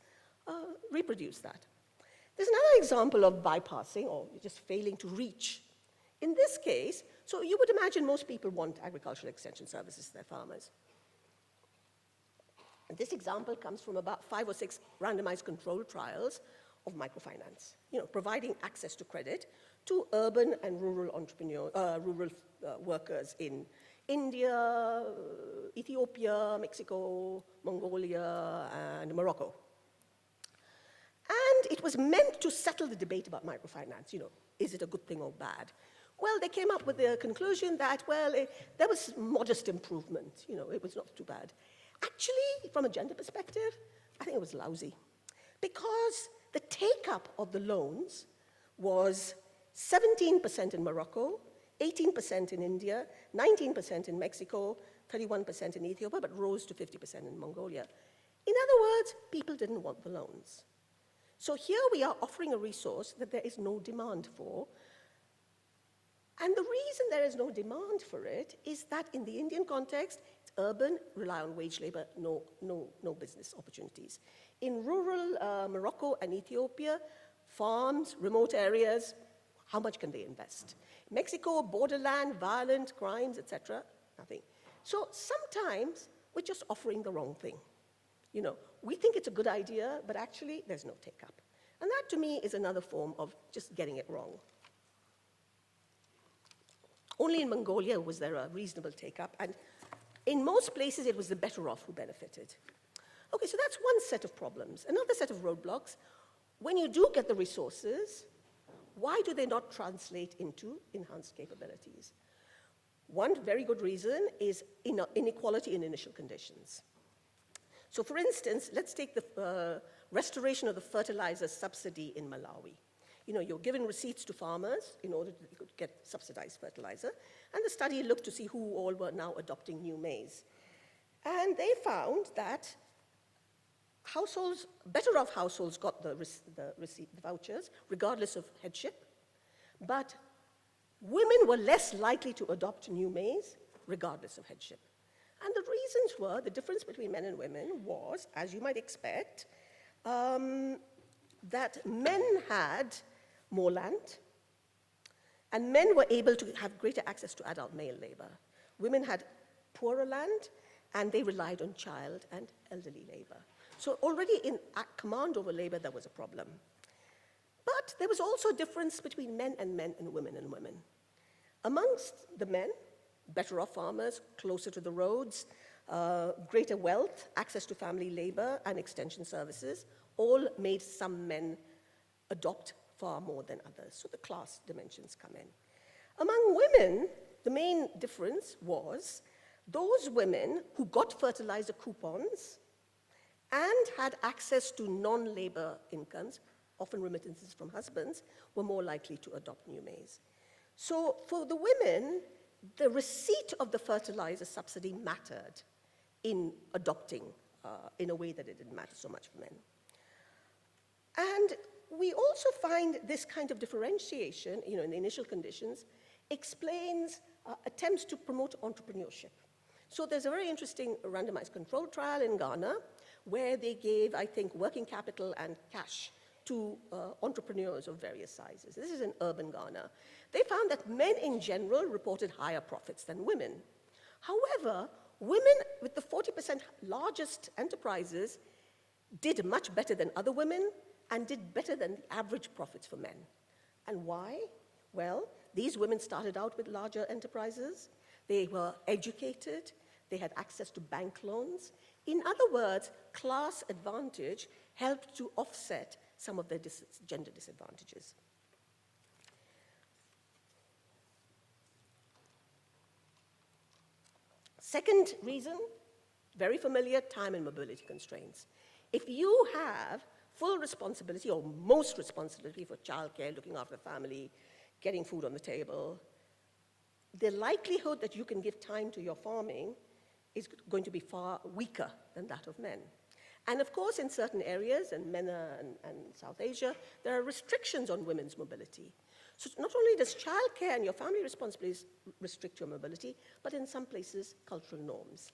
C: reproduce that. There's another example of bypassing or just failing to reach. In this case, so you would imagine most people want agricultural extension services to their farmers. And this example comes from about 5 or 6 randomized controlled trials of microfinance, providing access to credit to urban and rural workers in India, Ethiopia, Mexico, Mongolia, and Morocco. And it was meant to settle the debate about microfinance, is it a good thing or bad? Well, they came up with the conclusion that, there was modest improvement, it was not too bad. Actually, from a gender perspective, I think it was lousy, because the take-up of the loans was 17% in Morocco, 18% in India, 19% in Mexico, 31% in Ethiopia, but rose to 50% in Mongolia. In other words, people didn't want the loans. So here we are offering a resource that there is no demand for. And the reason there is no demand for it is that in the Indian context, it's urban, rely on wage labor, no business opportunities. In rural Morocco and Ethiopia, farms, remote areas, how much can they invest? Mexico, borderland, violent crimes, etc., nothing. So sometimes we're just offering the wrong thing. We think it's a good idea, but actually there's no take-up. And that to me is another form of just getting it wrong. Only in Mongolia was there a reasonable take-up, and in most places it was the better off who benefited. Okay, so that's one set of problems. Another set of roadblocks, when you do get the resources, why do they not translate into enhanced capabilities? One very good reason is inequality in initial conditions. So for instance, let's take the restoration of the fertilizer subsidy in Malawi. You're given receipts to farmers in order to get subsidized fertilizer, and the study looked to see who all were now adopting new maize. And they found that better off households got the vouchers, regardless of headship, but women were less likely to adopt new maize, regardless of headship. And the reasons were, the difference between men and women was, as you might expect, that men had more land, and men were able to have greater access to adult male labor. Women had poorer land, and they relied on child and elderly labor. So already in command over labor, there was a problem. But there was also a difference between men and women and women. Amongst the men, better off farmers, closer to the roads, greater wealth, access to family labor and extension services, all made some men adopt far more than others. So the class dimensions come in. Among women, the main difference was those women who got fertilizer coupons and had access to non-labor incomes, often remittances from husbands, were more likely to adopt new maize. So for the women, the receipt of the fertilizer subsidy mattered in adopting in a way that it didn't matter so much for men. And we also find this kind of differentiation, in the initial conditions, explains attempts to promote entrepreneurship. So there's a very interesting randomized control trial in Ghana where they gave, I think, working capital and cash to entrepreneurs of various sizes. This is in urban Ghana. They found that men in general reported higher profits than women. However, women with the 40% largest enterprises did much better than other women and did better than the average profits for men. And why? Well, these women started out with larger enterprises. They were educated. They had access to bank loans. In other words, class advantage helped to offset some of their gender disadvantages. Second reason Very familiar, time and mobility constraints. If you have full responsibility or most responsibility for childcare, looking after the family, getting food on the table, the likelihood that you can give time to your farming is going to be far weaker than that of men. And of course, in certain areas, and MENA and South Asia, there are restrictions on women's mobility. So not only does childcare and your family responsibilities restrict your mobility, but in some places, cultural norms.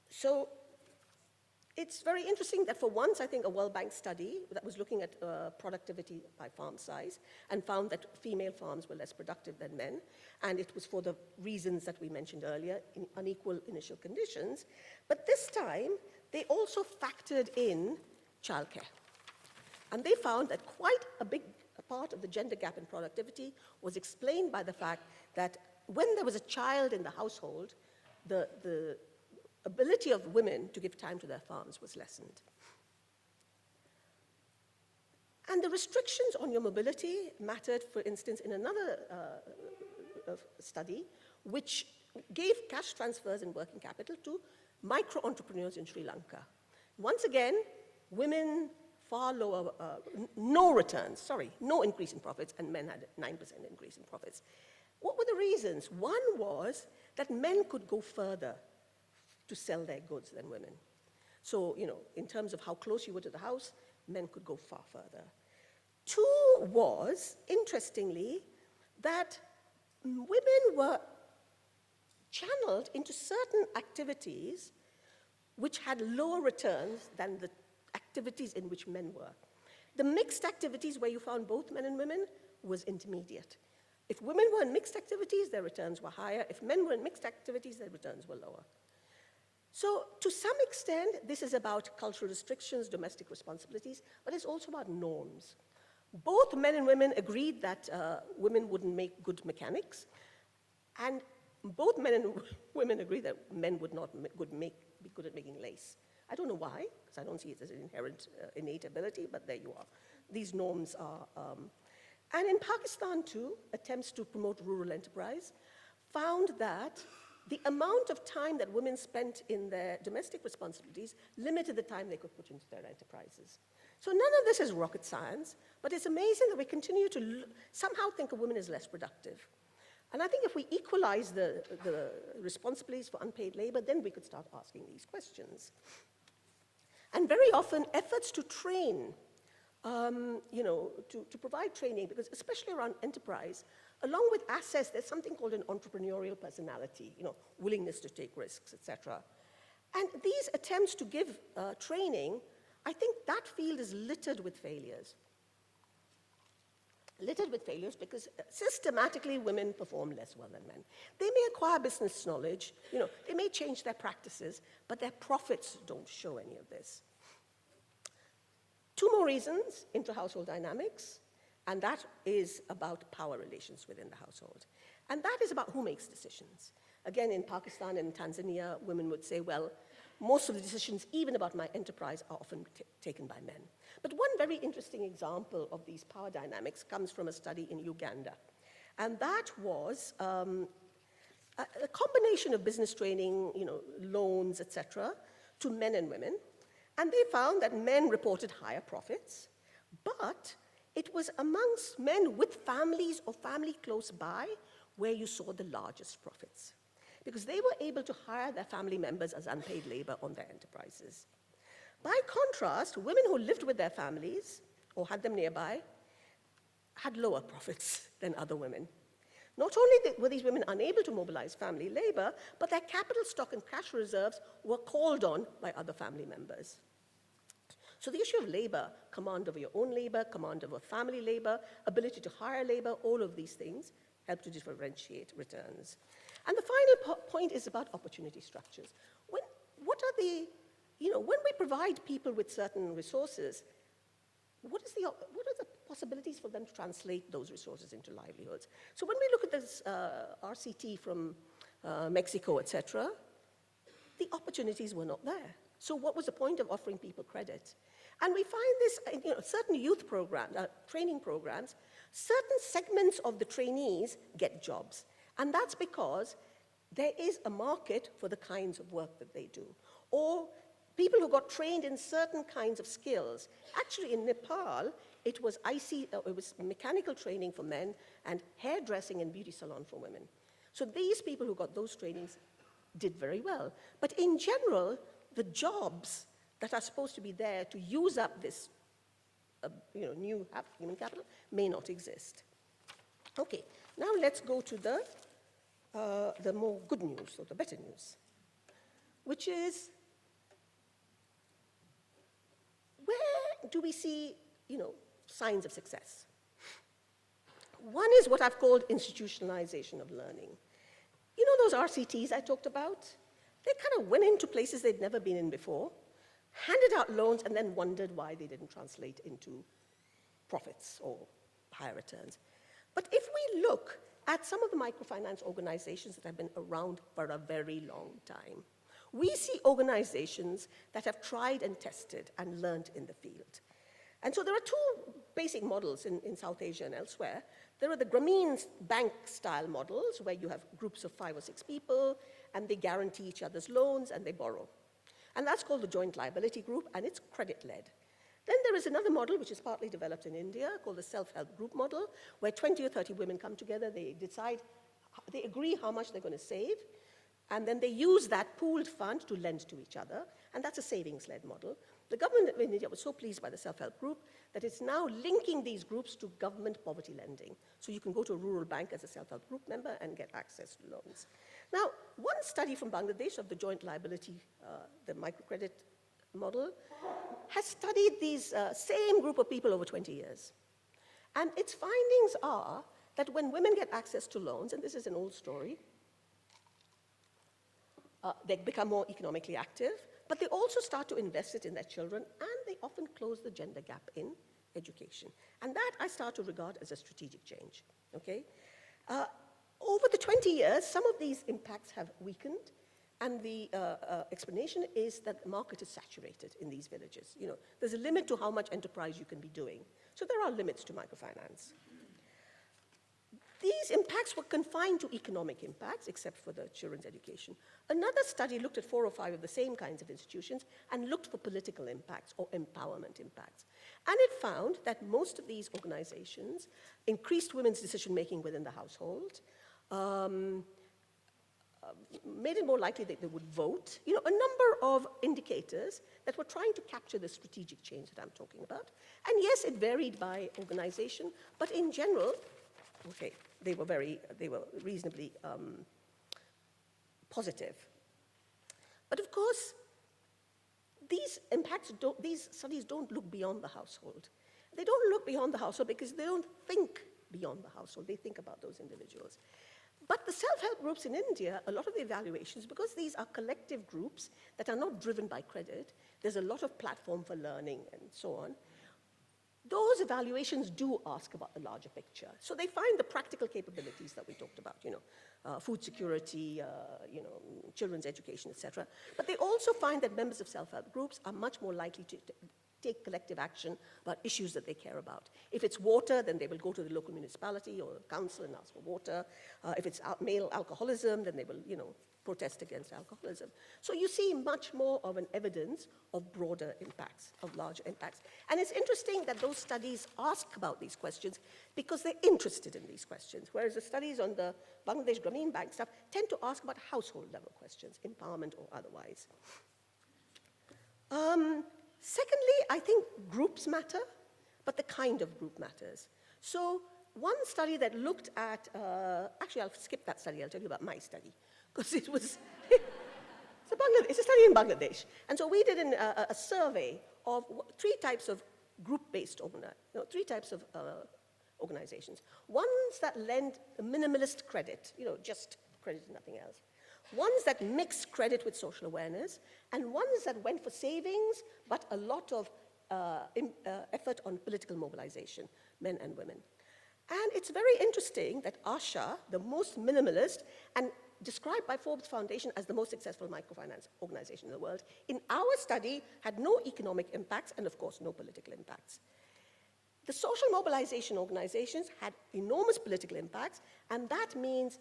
C: So it's very interesting that for once, I think a World Bank study that was looking at productivity by farm size and found that female farms were less productive than men, and it was for the reasons that we mentioned earlier, in unequal initial conditions. But this time, they also factored in childcare. And they found that quite a big part of the gender gap in productivity was explained by the fact that when there was a child in the household, the ability of women to give time to their farms was lessened. And the restrictions on your mobility mattered, for instance, in another study, which gave cash transfers and working capital to micro-entrepreneurs in Sri Lanka. Once again, women far lower, no increase in profits, and men had a 9% increase in profits. What were the reasons? One was that men could go further to sell their goods than women. So, in terms of how close you were to the house, men could go far further. Two was, interestingly, that women were channeled into certain activities which had lower returns than the activities in which men were. The mixed activities where you found both men and women was intermediate. If women were in mixed activities, their returns were higher. If men were in mixed activities, their returns were lower. So to some extent, this is about cultural restrictions, domestic responsibilities, but it's also about norms. Both men and women agreed that women wouldn't make good mechanics, and both men and women agreed that men would not be good at making lace. I don't know why, because I don't see it as an inherent, innate ability, but there you are. These norms are... and in Pakistan, too, attempts to promote rural enterprise found that the amount of time that women spent in their domestic responsibilities limited the time they could put into their enterprises. So none of this is rocket science, but it's amazing that we continue to somehow think a woman is less productive. And I think if we equalize the responsibilities for unpaid labor, then we could start asking these questions. And very often, efforts to train, to provide training, because especially around enterprise, along with assets, there's something called an entrepreneurial personality, willingness to take risks, etc. And these attempts to give training, I think that field is littered with failures. Littered with failures because systematically women perform less well than men. They may acquire business knowledge, they may change their practices, but their profits don't show any of this. Two more reasons, intra-household dynamics, and that is about power relations within the household. And that is about who makes decisions. Again, in Pakistan and Tanzania, women would say, well, most of the decisions, even about my enterprise, are often taken by men. But one very interesting example of these power dynamics comes from a study in Uganda. And that was a combination of business training, loans, etc., to men and women. And they found that men reported higher profits, but it was amongst men with families or family close by where you saw the largest profits, because they were able to hire their family members as unpaid labor on their enterprises. By contrast, women who lived with their families or had them nearby had lower profits than other women. Not only were these women unable to mobilize family labor, but their capital stock and cash reserves were called on by other family members. So the issue of labor, command over your own labor, command over family labor, ability to hire labor, all of these things help to differentiate returns. And the final point is about opportunity structures. When we provide people with certain resources, what are the possibilities for them to translate those resources into livelihoods? So when we look at this RCT from Mexico, etc., the opportunities were not there. So what was the point of offering people credit? And we find this in certain youth programs, training programs, certain segments of the trainees get jobs. And that's because there is a market for the kinds of work that they do. Or people who got trained in certain kinds of skills. Actually, in Nepal, it was mechanical training for men and hairdressing and beauty salon for women. So these people who got those trainings did very well. But in general, the jobs that are supposed to be there to use up this new human capital may not exist. Okay, now let's go to the more good news, or the better news, which is, where do we see, signs of success? One is what I've called institutionalization of learning. You know those RCTs I talked about? They kind of went into places they'd never been in before, handed out loans, and then wondered why they didn't translate into profits or higher returns. But if we look at some of the microfinance organizations that have been around for a very long time, we see organizations that have tried and tested and learned in the field. And so there are two basic models in South Asia and elsewhere. There are the Grameen bank-style models, where you have groups of 5 or 6 people, and they guarantee each other's loans, and they borrow. And that's called the joint liability group, and it's credit-led. Then there is another model, which is partly developed in India, called the self-help group model, where 20 or 30 women come together, they agree how much they're going to save, and then they use that pooled fund to lend to each other, and that's a savings-led model. The government of India was so pleased by the self-help group that it's now linking these groups to government poverty lending. So you can go to a rural bank as a self-help group member and get access to loans. Now, one study from Bangladesh of the joint liability, the microcredit model, has studied these same group of people over 20 years. And its findings are that when women get access to loans, and this is an old story, they become more economically active, but they also start to invest it in their children, and they often close the gender gap in education. And that I start to regard as a strategic change, okay? Over the 20 years, some of these impacts have weakened, and the explanation is that the market is saturated in these villages. There's a limit to how much enterprise you can be doing. So there are limits to microfinance. These impacts were confined to economic impacts, except for the children's education. Another study looked at 4 or 5 of the same kinds of institutions and looked for political impacts or empowerment impacts. And it found that most of these organizations increased women's decision-making within the household, made it more likely that they would vote, a number of indicators that were trying to capture the strategic change that I'm talking about. And yes, it varied by organization, but in general, okay, they were reasonably positive. But of course, these studies don't look beyond the household. They don't look beyond the household because they don't think beyond the household. They think about those individuals. But the self-help groups in India, a lot of the evaluations, because these are collective groups that are not driven by credit, there's a lot of platform for learning and so on. Those evaluations do ask about the larger picture. So they find the practical capabilities that we talked about, food security, children's education, etc. But they also find that members of self-help groups are much more likely to take collective action about issues that they care about. If it's water, then they will go to the local municipality or council and ask for water. If it's male alcoholism, then they will, protest against alcoholism. So you see much more of an evidence of broader impacts, of larger impacts. And it's interesting that those studies ask about these questions because they're interested in these questions, whereas the studies on the Bangladesh Grameen Bank stuff tend to ask about household level questions, empowerment or otherwise. Secondly, I think groups matter, but the kind of group matters. So one study that looked at, actually I'll skip that study, I'll tell you about my study, because it was, it's a study in Bangladesh. And so we did a survey of 3 types of group-based, 3 types of organizations. Ones that lend minimalist credit, just credit and nothing else. Ones that mix credit with social awareness, and ones that went for savings, but a lot of effort on political mobilization, men and women. And it's very interesting that Asha, the most minimalist, and described by Forbes Foundation as the most successful microfinance organization in the world, in our study had no economic impacts and, of course, no political impacts. The social mobilization organizations had enormous political impacts, and that means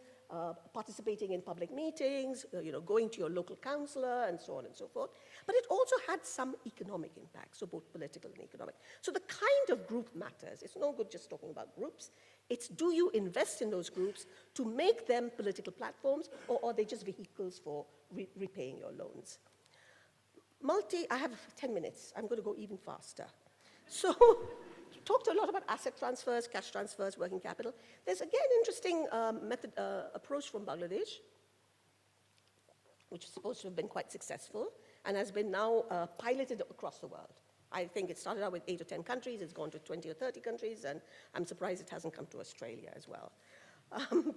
C: participating in public meetings, going to your local councillor, and so on and so forth. But it also had some economic impact, so both political and economic. So the kind of group matters. It's no good just talking about groups. It's, do you invest in those groups to make them political platforms, or are they just vehicles for repaying your loans? I have 10 minutes. I'm going to go even faster. So, talked a lot about asset transfers, cash transfers, working capital. There's, again, interesting approach from Bangladesh, which is supposed to have been quite successful and has been now piloted across the world. I think it started out with 8 or 10 countries. It's gone to 20 or 30 countries, and I'm surprised it hasn't come to Australia as well.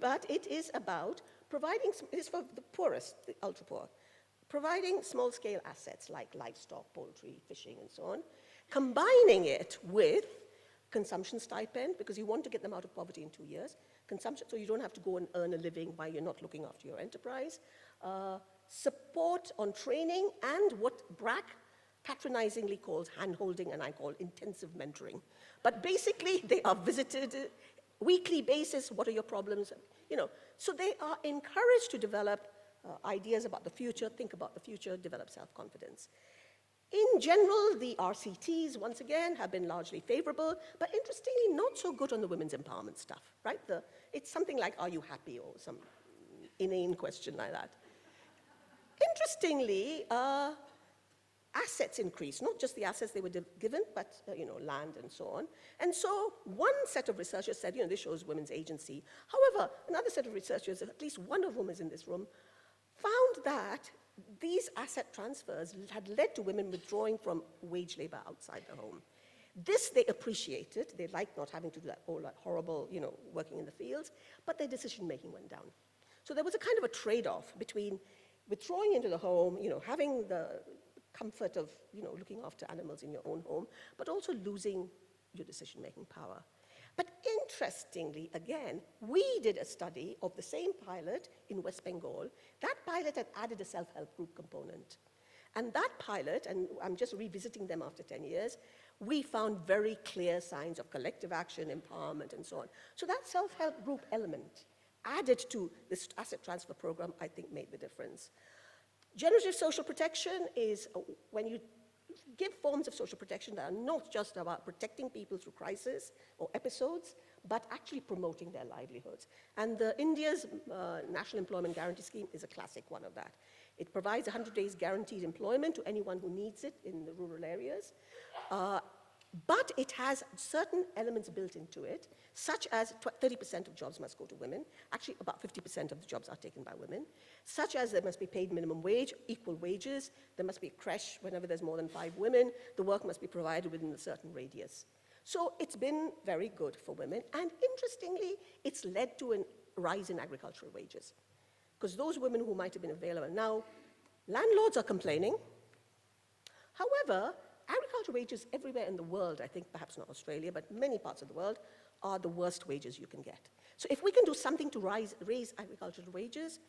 C: But it is about providing, it is for the poorest, the ultra-poor, providing small-scale assets like livestock, poultry, fishing, and so on, combining it with consumption stipend, because you want to get them out of poverty in 2 years, consumption, so you don't have to go and earn a living while you're not looking after your enterprise, support on training, and what BRAC patronizingly calls hand-holding, and I call intensive mentoring. But basically, they are visited weekly basis. What are your problems? So they are encouraged to develop ideas about the future, think about the future, develop self-confidence. In general, the RCTs, once again, have been largely favorable, but interestingly, not so good on the women's empowerment stuff, right? It's something like, are you happy, or some inane question like that. Interestingly, assets increased, not just the assets they were given, but land and so on. And so one set of researchers said, this shows women's agency. However, another set of researchers, at least one of whom is in this room, found that these asset transfers had led to women withdrawing from wage labor outside the home. This they appreciated. They liked not having to do that horrible, working in the fields, but their decision-making went down. So there was a kind of a trade-off between withdrawing into the home, having the comfort of, looking after animals in your own home, but also losing your decision-making power. But interestingly, again, we did a study of the same pilot in West Bengal. That pilot had added a self-help group component. And that pilot, and I'm just revisiting them after 10 years, we found very clear signs of collective action, empowerment, and so on. So that self-help group element added to this asset transfer program, I think, made the difference. Generative social protection is when you give forms of social protection that are not just about protecting people through crisis or episodes, but actually promoting their livelihoods. And India's National Employment Guarantee Scheme is a classic one of that. It provides 100 days guaranteed employment to anyone who needs it in the rural areas. But it has certain elements built into it, such as 30% of jobs must go to women. Actually, about 50% of the jobs are taken by women. Such as there must be paid minimum wage, equal wages. There must be a creche whenever there's more than 5 women. The work must be provided within a certain radius. So it's been very good for women. And interestingly, it's led to a rise in agricultural wages. Because those women who might have been available now, landlords are complaining. However, agricultural wages everywhere in the world, I think perhaps not Australia, but many parts of the world, are the worst wages you can get. So if we can do something to raise agricultural wages,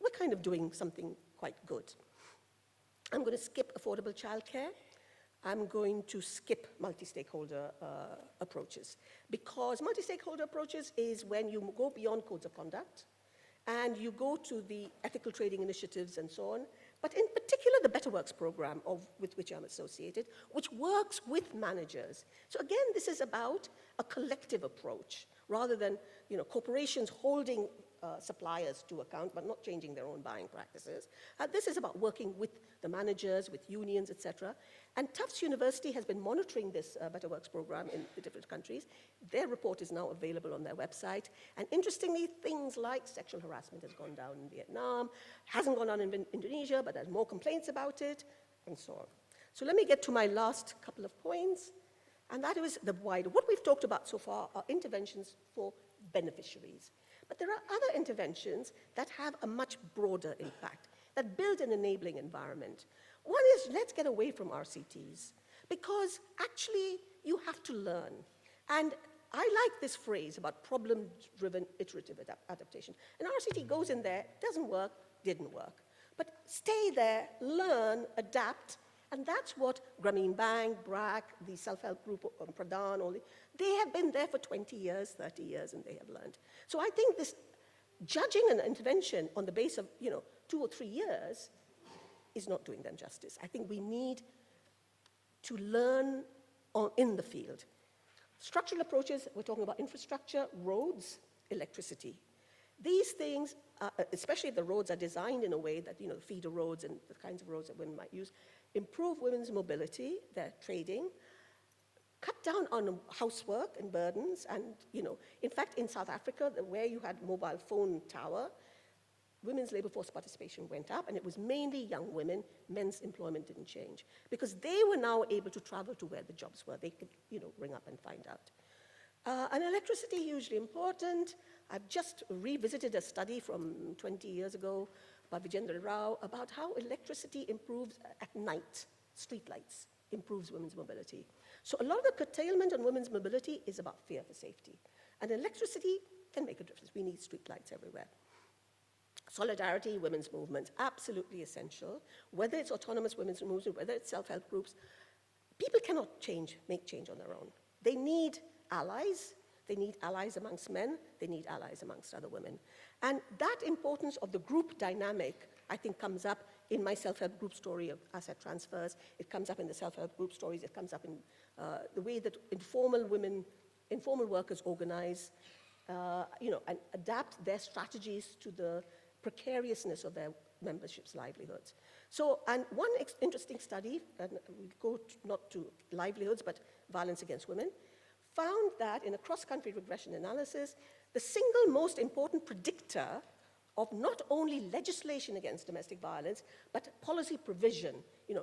C: we're kind of doing something quite good. I'm going to skip affordable childcare. I'm going to skip multi-stakeholder approaches. Because multi-stakeholder approaches is when you go beyond codes of conduct and you go to the ethical trading initiatives and so on. But in particular, the Better Works program with which I'm associated, which works with managers. So again, this is about a collective approach, rather than corporations holding suppliers to account, but not changing their own buying practices. This is about working with the managers, with unions, etc. And Tufts University has been monitoring this Better Works program in the different countries. Their report is now available on their website. And interestingly, things like sexual harassment has gone down in Vietnam, hasn't gone down in Indonesia, but there's more complaints about it, and so on. So let me get to my last couple of points. And that is the wider. What we've talked about so far are interventions for beneficiaries. But there are other interventions that have a much broader impact, that build an enabling environment. One is, let's get away from RCTs, because actually you have to learn. And I like this phrase about problem-driven iterative adaptation. An RCT goes in there, doesn't work, didn't work. But stay there, learn, adapt, and that's what Grameen Bank, BRAC, the self-help group, Pradhan, they have been there for 20 years, 30 years, and they have learned. So I think this judging an intervention on the basis of, 2 or 3 years is not doing them justice. I think we need to learn in the field. Structural approaches, we're talking about infrastructure, roads, electricity. These things, especially if the roads are designed in a way that, feeder roads and the kinds of roads that women might use, improve women's mobility, their trading, cut down on housework and burdens, and, in fact, in South Africa, where you had mobile phone tower, women's labor force participation went up, and it was mainly young women. Men's employment didn't change, because they were now able to travel to where the jobs were. They could, ring up and find out. And electricity, hugely important. I've just revisited a study from 20 years ago by Vijendra Rao about how electricity improves at night, streetlights, improves women's mobility. So a lot of the curtailment on women's mobility is about fear for safety. And electricity can make a difference. We need streetlights everywhere. Solidarity, women's movement, absolutely essential. Whether it's autonomous women's movement, whether it's self-help groups, people cannot make change on their own. They need allies. They need allies amongst men. They need allies amongst other women. And that importance of the group dynamic, I think, comes up in my self-help group story of asset transfers. It comes up in the self-help group stories. It comes up in the way that informal workers organize, and adapt their strategies to the precariousness of their membership's livelihoods. So, and one interesting study, and we go not to livelihoods, but violence against women, found that in a cross-country regression analysis, the single most important predictor of not only legislation against domestic violence, but policy provision,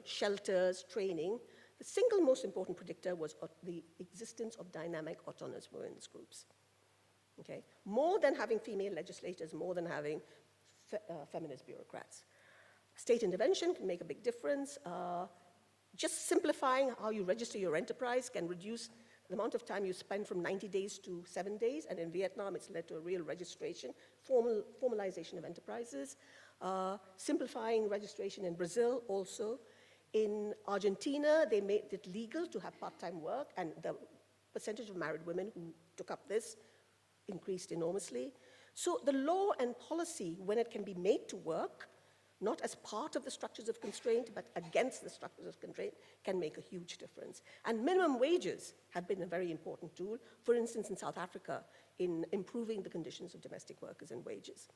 C: shelters, training, the single most important predictor was the existence of dynamic autonomous women's groups. Okay? More than having female legislators, more than having feminist bureaucrats. State intervention can make a big difference. Just simplifying how you register your enterprise can reduce the amount of time you spend from 90 days to 7 days, and in Vietnam, it's led to a real registration, formalization of enterprises. Simplifying registration in Brazil also. In Argentina, they made it legal to have part-time work, and the percentage of married women who took up this increased enormously. So the law and policy, when it can be made to work, not as part of the structures of constraint, but against the structures of constraint, can make a huge difference. And minimum wages have been a very important tool, for instance, in South Africa, in improving the conditions of domestic workers and wages.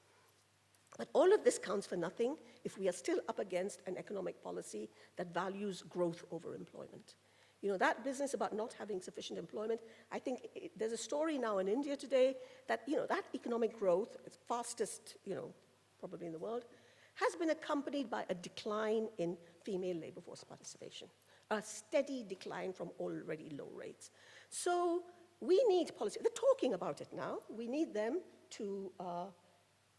C: But all of this counts for nothing if we are still up against an economic policy that values growth over employment. That business about not having sufficient employment, I think there's a story now in India today that, that economic growth, it's fastest, probably in the world, has been accompanied by a decline in female labor force participation, a steady decline from already low rates. So we need policy. They're talking about it now. We need them to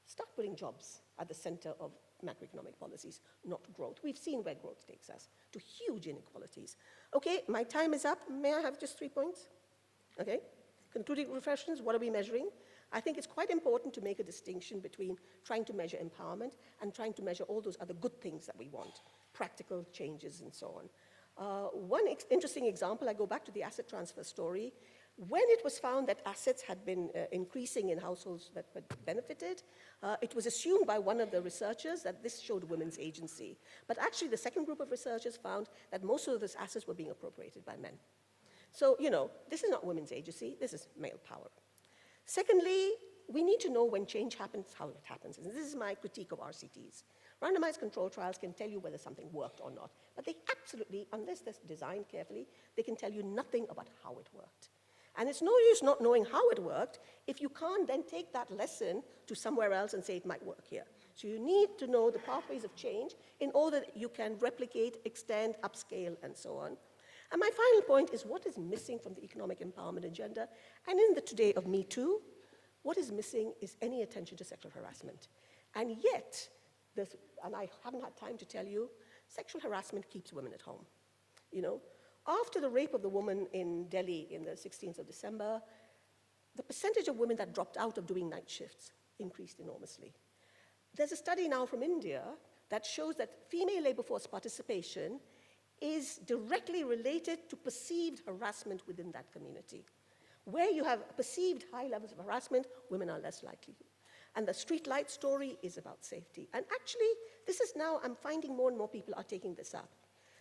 C: start putting jobs at the center of macroeconomic policies, not growth. We've seen where growth takes us, to huge inequalities. Okay, my time is up. May I have just 3 points? Okay, concluding reflections, what are we measuring? I think it's quite important to make a distinction between trying to measure empowerment and trying to measure all those other good things that we want, practical changes and so on. One interesting example, I go back to the asset transfer story. When it was found that assets had been increasing in households that had benefited, it was assumed by one of the researchers that this showed women's agency. But actually, the second group of researchers found that most of those assets were being appropriated by men. So, this is not women's agency, this is male power. Secondly, we need to know when change happens, how it happens. And this is my critique of RCTs. Randomized control trials can tell you whether something worked or not, but they absolutely, unless they're designed carefully, they can tell you nothing about how it worked. And it's no use not knowing how it worked if you can't then take that lesson to somewhere else and say it might work here. So you need to know the pathways of change in order that you can replicate, extend, upscale, and so on. And my final point is what is missing from the economic empowerment agenda, and in the today of Me Too, what is missing is any attention to sexual harassment. And yet, and I haven't had time to tell you, sexual harassment keeps women at home. After the rape of the woman in Delhi in the 16th of December, the percentage of women that dropped out of doing night shifts increased enormously. There's a study now from India that shows that female labor force participation is directly related to perceived harassment within that community. Where you have perceived high levels of harassment, women are less likely. And the street light story is about safety. And actually, this is now, I'm finding more and more people are taking this up.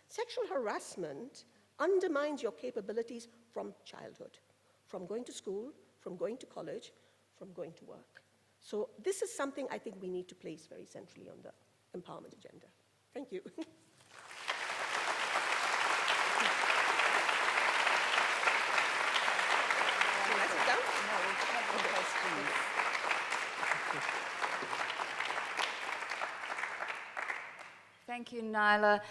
C: Sexual harassment undermines your capabilities from childhood, from going to school, from going to college, from going to work. So this is something I think we need to place very centrally on the empowerment agenda. Thank you. Can I sit down?
A: No, we've had the questions. Thank you, Naila.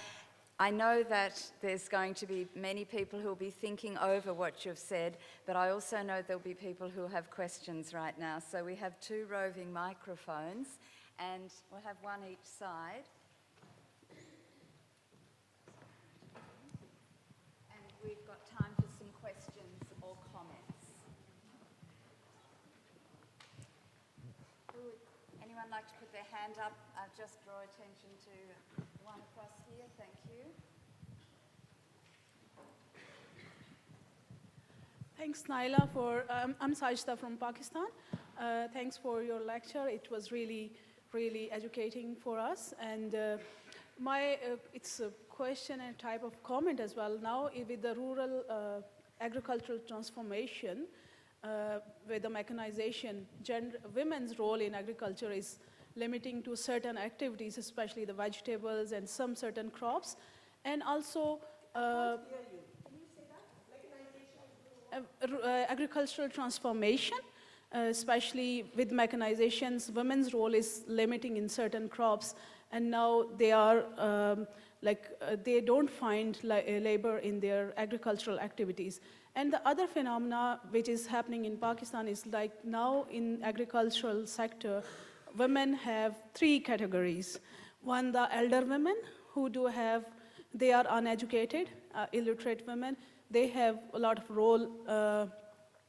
A: I know that there's going to be many people who will be thinking over what you've said, but I also know there'll be people who have questions right now. So we have 2 roving microphones, and we'll have one each side. And we've got time for some questions or comments. Anyone like to put their hand up? I'll just draw attention to one across here. Thank you.
D: Thanks, Naila, for, I'm Sajda from Pakistan. Thanks for your lecture. It was really, really educating for us. And it's a question and type of comment as well. Now, with the rural agricultural transformation, with the mechanization, women's role in agriculture is limiting to certain activities, especially the vegetables and some certain crops. And also, agricultural transformation, especially with mechanizations, women's role is limiting in certain crops, and now they are they don't find labor in their agricultural activities. And the other phenomena which is happening in Pakistan is like now in agricultural sector, women have 3 categories. One, the elder women who they are uneducated, illiterate women. They have a lot of role,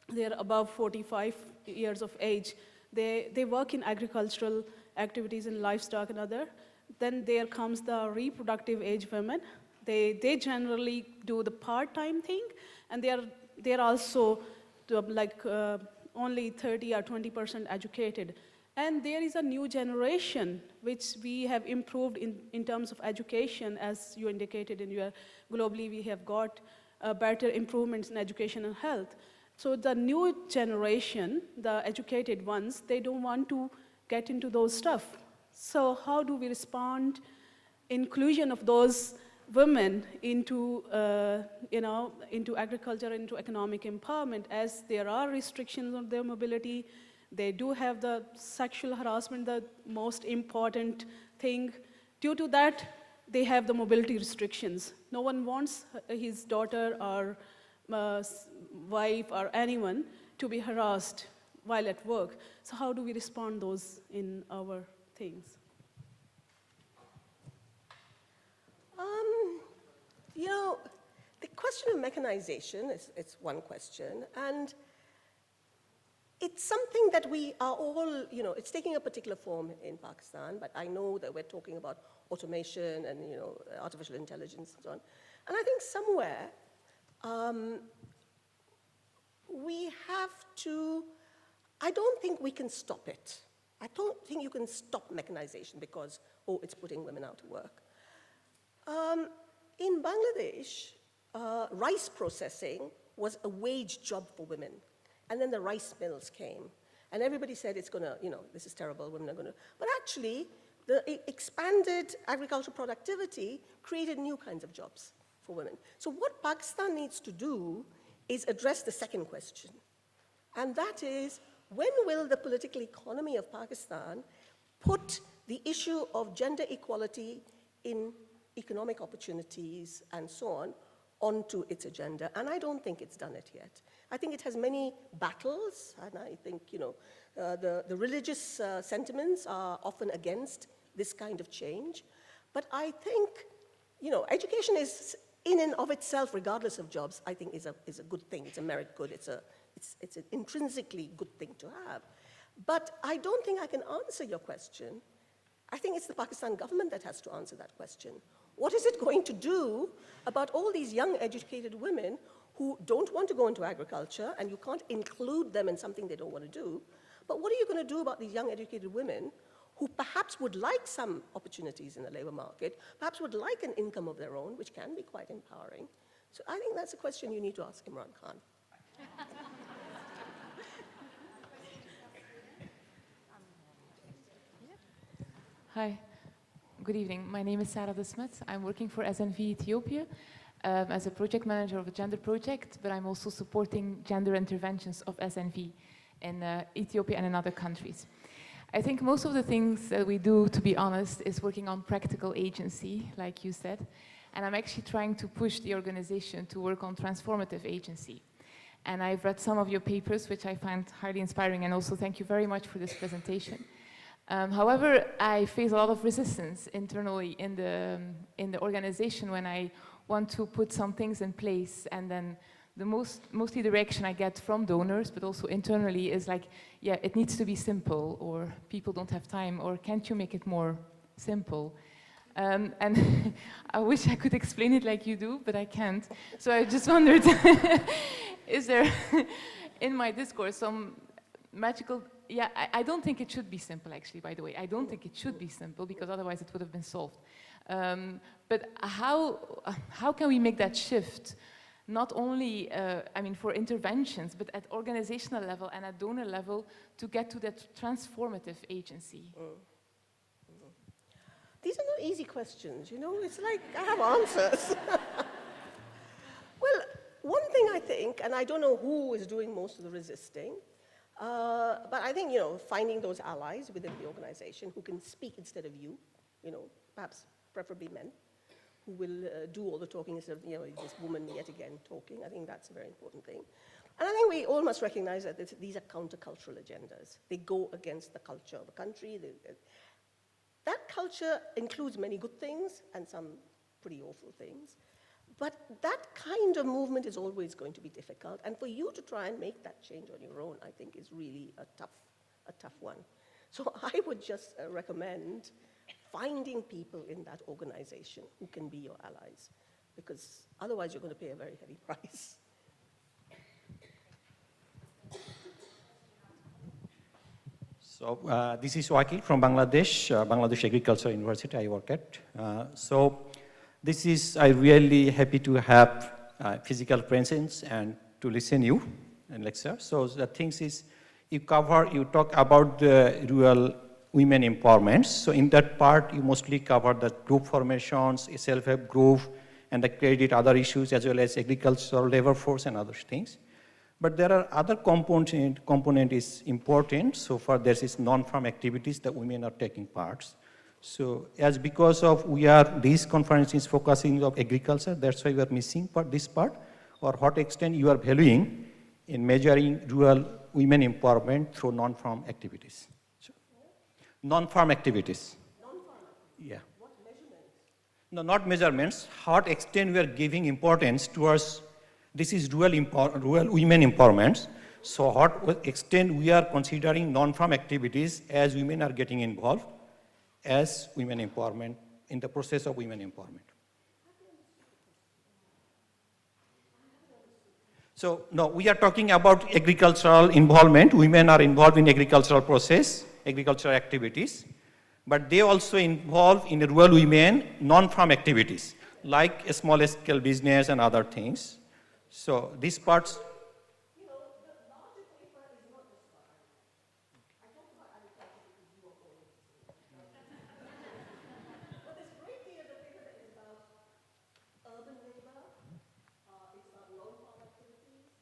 D: they're above 45 years of age. They work in agricultural activities and livestock and other. Then there comes the reproductive age women. They generally do the part-time thing, and they're also only 30 or 20% educated. And there is a new generation which we have improved in terms of education, as you indicated in your globally we have got better improvements in education and health. So the new generation, the educated ones, they don't want to get into those stuff. So how do we respond inclusion of those women into into agriculture, into economic empowerment, as there are restrictions on their mobility? They do have the sexual harassment, the most important thing. Due to that, they have the mobility restrictions. No one wants his daughter or wife or anyone to be harassed while at work. So how do we respond those in our things?
C: The question of mechanization is one question, and it's something that we are all, it's taking a particular form in Pakistan, but I know that we're talking about automation and, artificial intelligence and so on. And I think somewhere we have to, I don't think we can stop it. I don't think you can stop mechanization because, it's putting women out of work. In Bangladesh, rice processing was a wage job for women. And then the rice mills came. And everybody said it's going to, this is terrible, women are going to. But actually, the expanded agricultural productivity created new kinds of jobs for women. So what Pakistan needs to do is address the second question. And that is, when will the political economy of Pakistan put the issue of gender equality in economic opportunities and so on onto its agenda? And I don't think it's done it yet. I think it has many battles, and I think, the religious sentiments are often against this kind of change. But I think, education is, in and of itself, regardless of jobs, I think is a good thing. It's a merit good. It's an intrinsically good thing to have. But I don't think I can answer your question. I think it's the Pakistan government that has to answer that question. What is it going to do about all these young educated women who don't want to go into agriculture, and you can't include them in something they don't want to do, But what are you going to do about these young educated women who perhaps would like some opportunities in the labor market, perhaps would like an income of their own, which can be quite empowering? So I think that's a question you need to ask Imran Khan.
E: Hi, good evening. My name is Sarah de Smet. I'm working for SNV Ethiopia as a project manager of a gender project, but I'm also supporting gender interventions of SNV in Ethiopia and in other countries. I think most of the things that we do, to be honest, is working on practical agency, like you said, and I'm actually trying to push the organization to work on transformative agency. And I've read some of your papers, which I find highly inspiring, and also thank you very much for this presentation. However, I face a lot of resistance internally in the organization when I want to put some things in place, and then mostly the reaction I get from donors, but also internally, is like, yeah, it needs to be simple, or people don't have time, or can't you make it more simple? And I wish I could explain it like you do, but I can't. So I just wondered, is there in my discourse some magical, yeah, I don't think it should be simple, actually, by the way. I don't think it should be simple, because otherwise it would have been solved. But how can we make that shift? Not only, I mean, for interventions, but at organizational level and at donor level to get to that transformative agency?
C: These are not easy questions, you know? It's like, I have answers. Well, one thing I think, and I don't know who is doing most of the resisting, but I think, you know, finding those allies within the organization who can speak instead of you, you know, perhaps preferably men, who will do all the talking instead of, you know, this woman yet again talking. I think that's a very important thing. And I think we all must recognize that these are countercultural agendas. They go against the culture of the country. That culture includes many good things and some pretty awful things. But that kind of movement is always going to be difficult. And for you to try and make that change on your own, I think, is really a tough one. So I would just recommend finding people in that organization who can be your allies, because otherwise you're going to pay a very heavy price.
F: So this is Wakil from Bangladesh, Bangladesh Agriculture University I work at. This is, I'm really happy to have physical presence and to listen you in lecture. So the things is, you talk about the rural women empowerment. So in that part, you mostly cover the group formations, self-help group, and the credit, other issues, as well as agricultural labor force and other things. But there are other component is important. So far, there is non-farm activities that women are taking parts. So as because of this conference is focusing on agriculture, that's why we are missing this part, or what extent you are valuing in measuring rural women empowerment through non-farm activities. So, non-farm activities.
C: Non-farm.
F: Yeah.
C: What measurements?
F: No, not measurements. What extent we are giving importance towards this is rural women empowerment. So what extent we are considering non-farm activities as women are getting involved as women empowerment, in the process of women empowerment. So no, we are talking about agricultural involvement. Women are involved in agricultural process, agricultural activities, but they also involve in rural women non-farm activities, like a small scale business and other things. So these parts.
C: You know, the larger paper is not just about agriculture. I talked about agriculture because you are all interested. But there's a great deal of the paper that is about urban labor, it's about non-farm activities,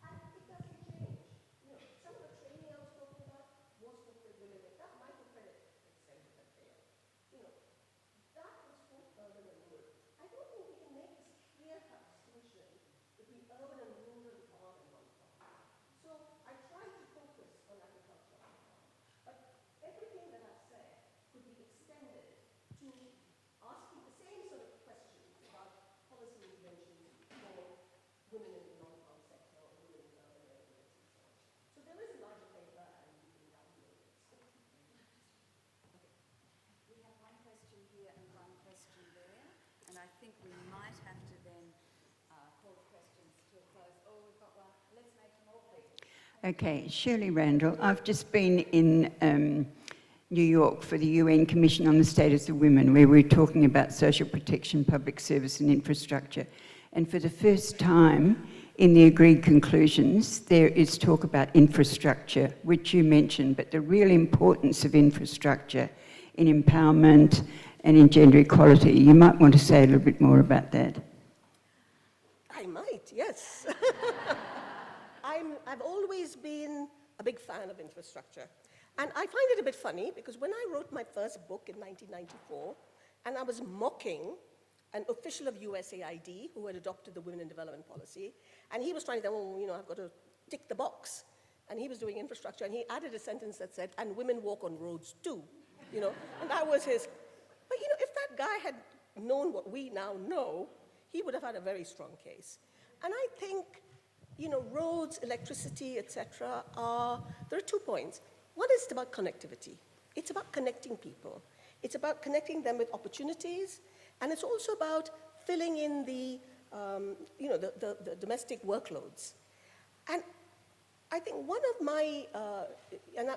C: and it doesn't change. You know, some of the training I was talking about was for women. That microcredit extended that failed. You know, that was for urban and rural. I don't think we can make this clear-cut distinction between urban and rural farm and non-farm. So I tried to focus on agriculture and farm. But everything that I've said could be extended to asking the same sort of questions about policy interventions for women in the non-farm sector or women in urban areas and so on. So there is a larger paper and you can download it.
A: We have one question here and one question there, and I think we might have to then hold questions to a close.
G: Okay, Shirley Randall. I've just been in New York for the UN Commission on the Status of Women, where we're talking about social protection, public service and infrastructure. And for the first time in the agreed conclusions, there is talk about infrastructure, which you mentioned, but the real importance of infrastructure in empowerment and in gender equality. You might want to say a little bit more about that.
C: I might, yes. I've always been a big fan of infrastructure. And I find it a bit funny because when I wrote my first book in 1994, and I was mocking an official of USAID who had adopted the Women in Development Policy, and he was trying to say, well, you know, I've got to tick the box. And he was doing infrastructure, and he added a sentence that said, and women walk on roads too, you know, and that was his. But, you know, if that guy had known what we now know, he would have had a very strong case. And I think, you know, roads, electricity, etc. There are 2 points. One is about connectivity. It's about connecting people. It's about connecting them with opportunities, and it's also about filling in the, you know, the domestic workloads. And I think one of my,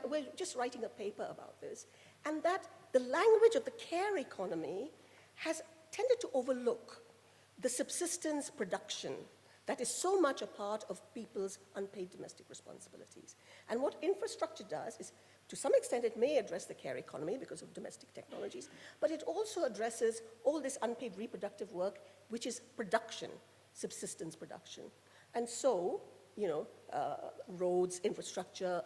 C: we're just writing a paper about this, and that the language of the care economy has tended to overlook the subsistence production that is so much a part of people's unpaid domestic responsibilities. And what infrastructure does is, to some extent, it may address the care economy because of domestic technologies, but it also addresses all this unpaid reproductive work, which is production, subsistence production. And so, you know, roads, infrastructure,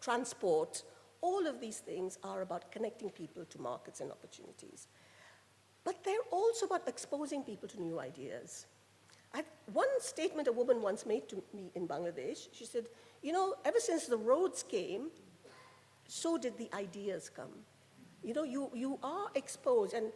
C: transport, all of these things are about connecting people to markets and opportunities. But they're also about exposing people to new ideas. One statement a woman once made to me in Bangladesh, she said, you know, ever since the roads came, so did the ideas come. You know, you are exposed, and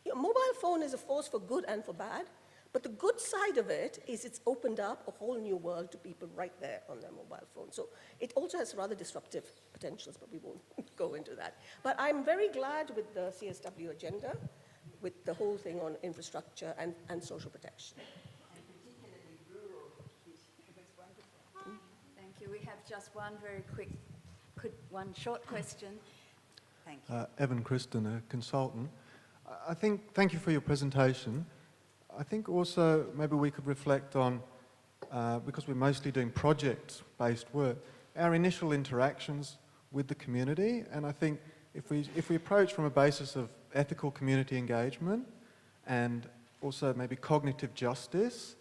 C: you know, mobile phone is a force for good and for bad, but the good side of it is it's opened up a whole new world to people right there on their mobile phone. So it also has rather disruptive potentials, but we won't go into that. But I'm very glad with the CSW agenda, with the whole thing on infrastructure and social protection.
A: Thank you. We have just one very quick, one short question. Thank you.
H: Evan Kristen, a consultant. Thank you for your presentation. I think also maybe we could reflect on, because we're mostly doing project-based work, our initial interactions with the community. And I think if we approach from a basis of ethical community engagement and also maybe cognitive justice,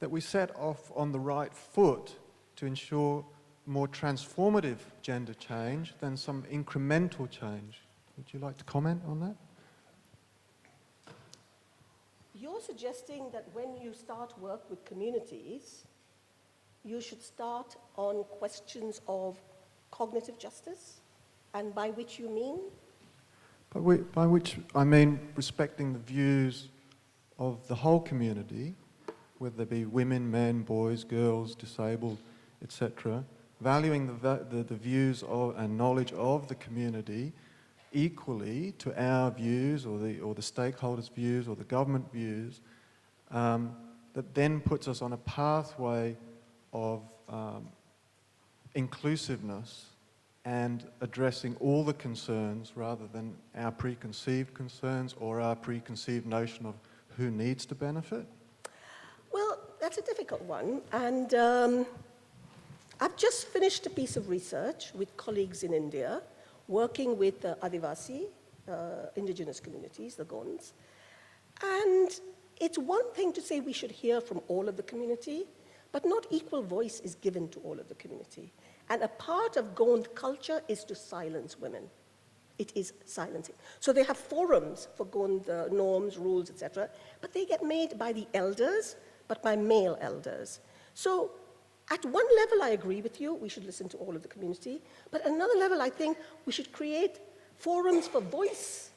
H: that we set off on the right foot to ensure more transformative gender change than some incremental change. Would you like to comment on that?
C: You're suggesting that when you start work with communities, you should start on questions of cognitive justice, and by which you mean?
H: By which I mean respecting the views of the whole community, whether they be women, men, boys, girls, disabled, etc., valuing the views of and knowledge of the community equally to our views or the stakeholders' views or the government views, that then puts us on a pathway of inclusiveness and addressing all the concerns rather than our preconceived concerns or our preconceived notion of who needs to benefit?
C: Well, that's a difficult one, and I've just finished a piece of research with colleagues in India working with Adivasi, indigenous communities, the Gonds. And it's one thing to say we should hear from all of the community, but not equal voice is given to all of the community. And a part of Gond culture is to silence women. It is silencing. So they have forums for Gond norms, rules, etc., but they get made by the elders, but by male elders. So at one level, I agree with you, we should listen to all of the community, but at another level, I think we should create forums for voice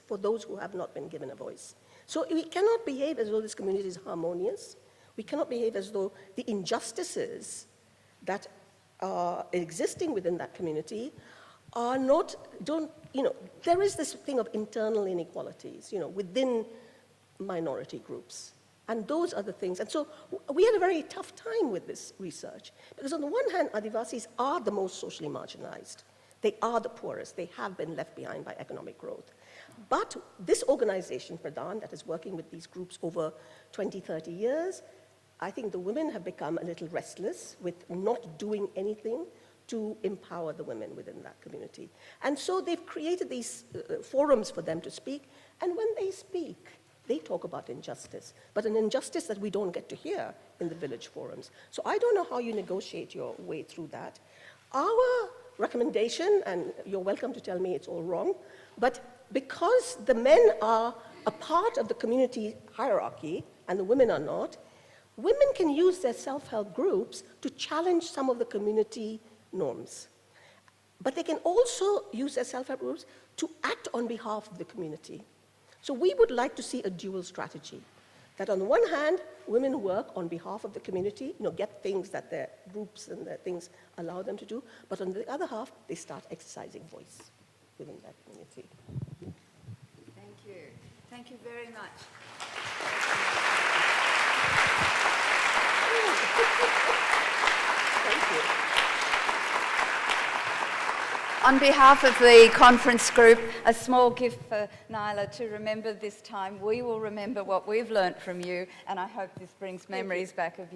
C: for those who have not been given a voice. So we cannot behave as though this community is harmonious. We cannot behave as though the injustices that are existing within that community are not, there is this thing of internal inequalities, within minority groups. And those are the things. And so we had a very tough time with this research, because on the one hand, Adivasis are the most socially marginalized. They are the poorest. They have been left behind by economic growth. But this organization, Pradhan, that is working with these groups over 20, 30 years, I think the women have become a little restless with not doing anything to empower the women within that community. And so they've created these forums for them to speak, and when they speak, they talk about injustice, but an injustice that we don't get to hear in the village forums. So I don't know how you negotiate your way through that. Our recommendation, and you're welcome to tell me it's all wrong, but because the men are a part of the community hierarchy and the women are not, women can use their self-help groups to challenge some of the community norms. But they can also use their self-help groups to act on behalf of the community. So we would like to see a dual strategy, that on the one hand, women work on behalf of the community, get things that their groups and their things allow them to do, but on the other half, they start exercising voice within that community.
A: Thank you. Thank you very much.
C: Thank you.
A: On behalf of the conference group, a small gift for Naila to remember this time. We will remember what we've learnt from you, and I hope this brings memories back of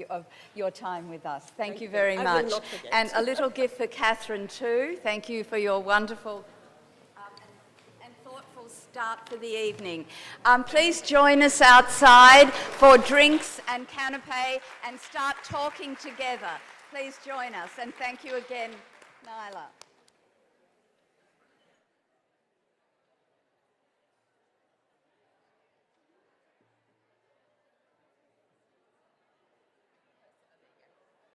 A: your time with us. Thank you very much.
C: I will not forget.
A: And a little gift for Katherine too. Thank you for your wonderful and thoughtful start for the evening. Please join us outside for drinks and canapé and start talking together. Please join us, and thank you again, Naila.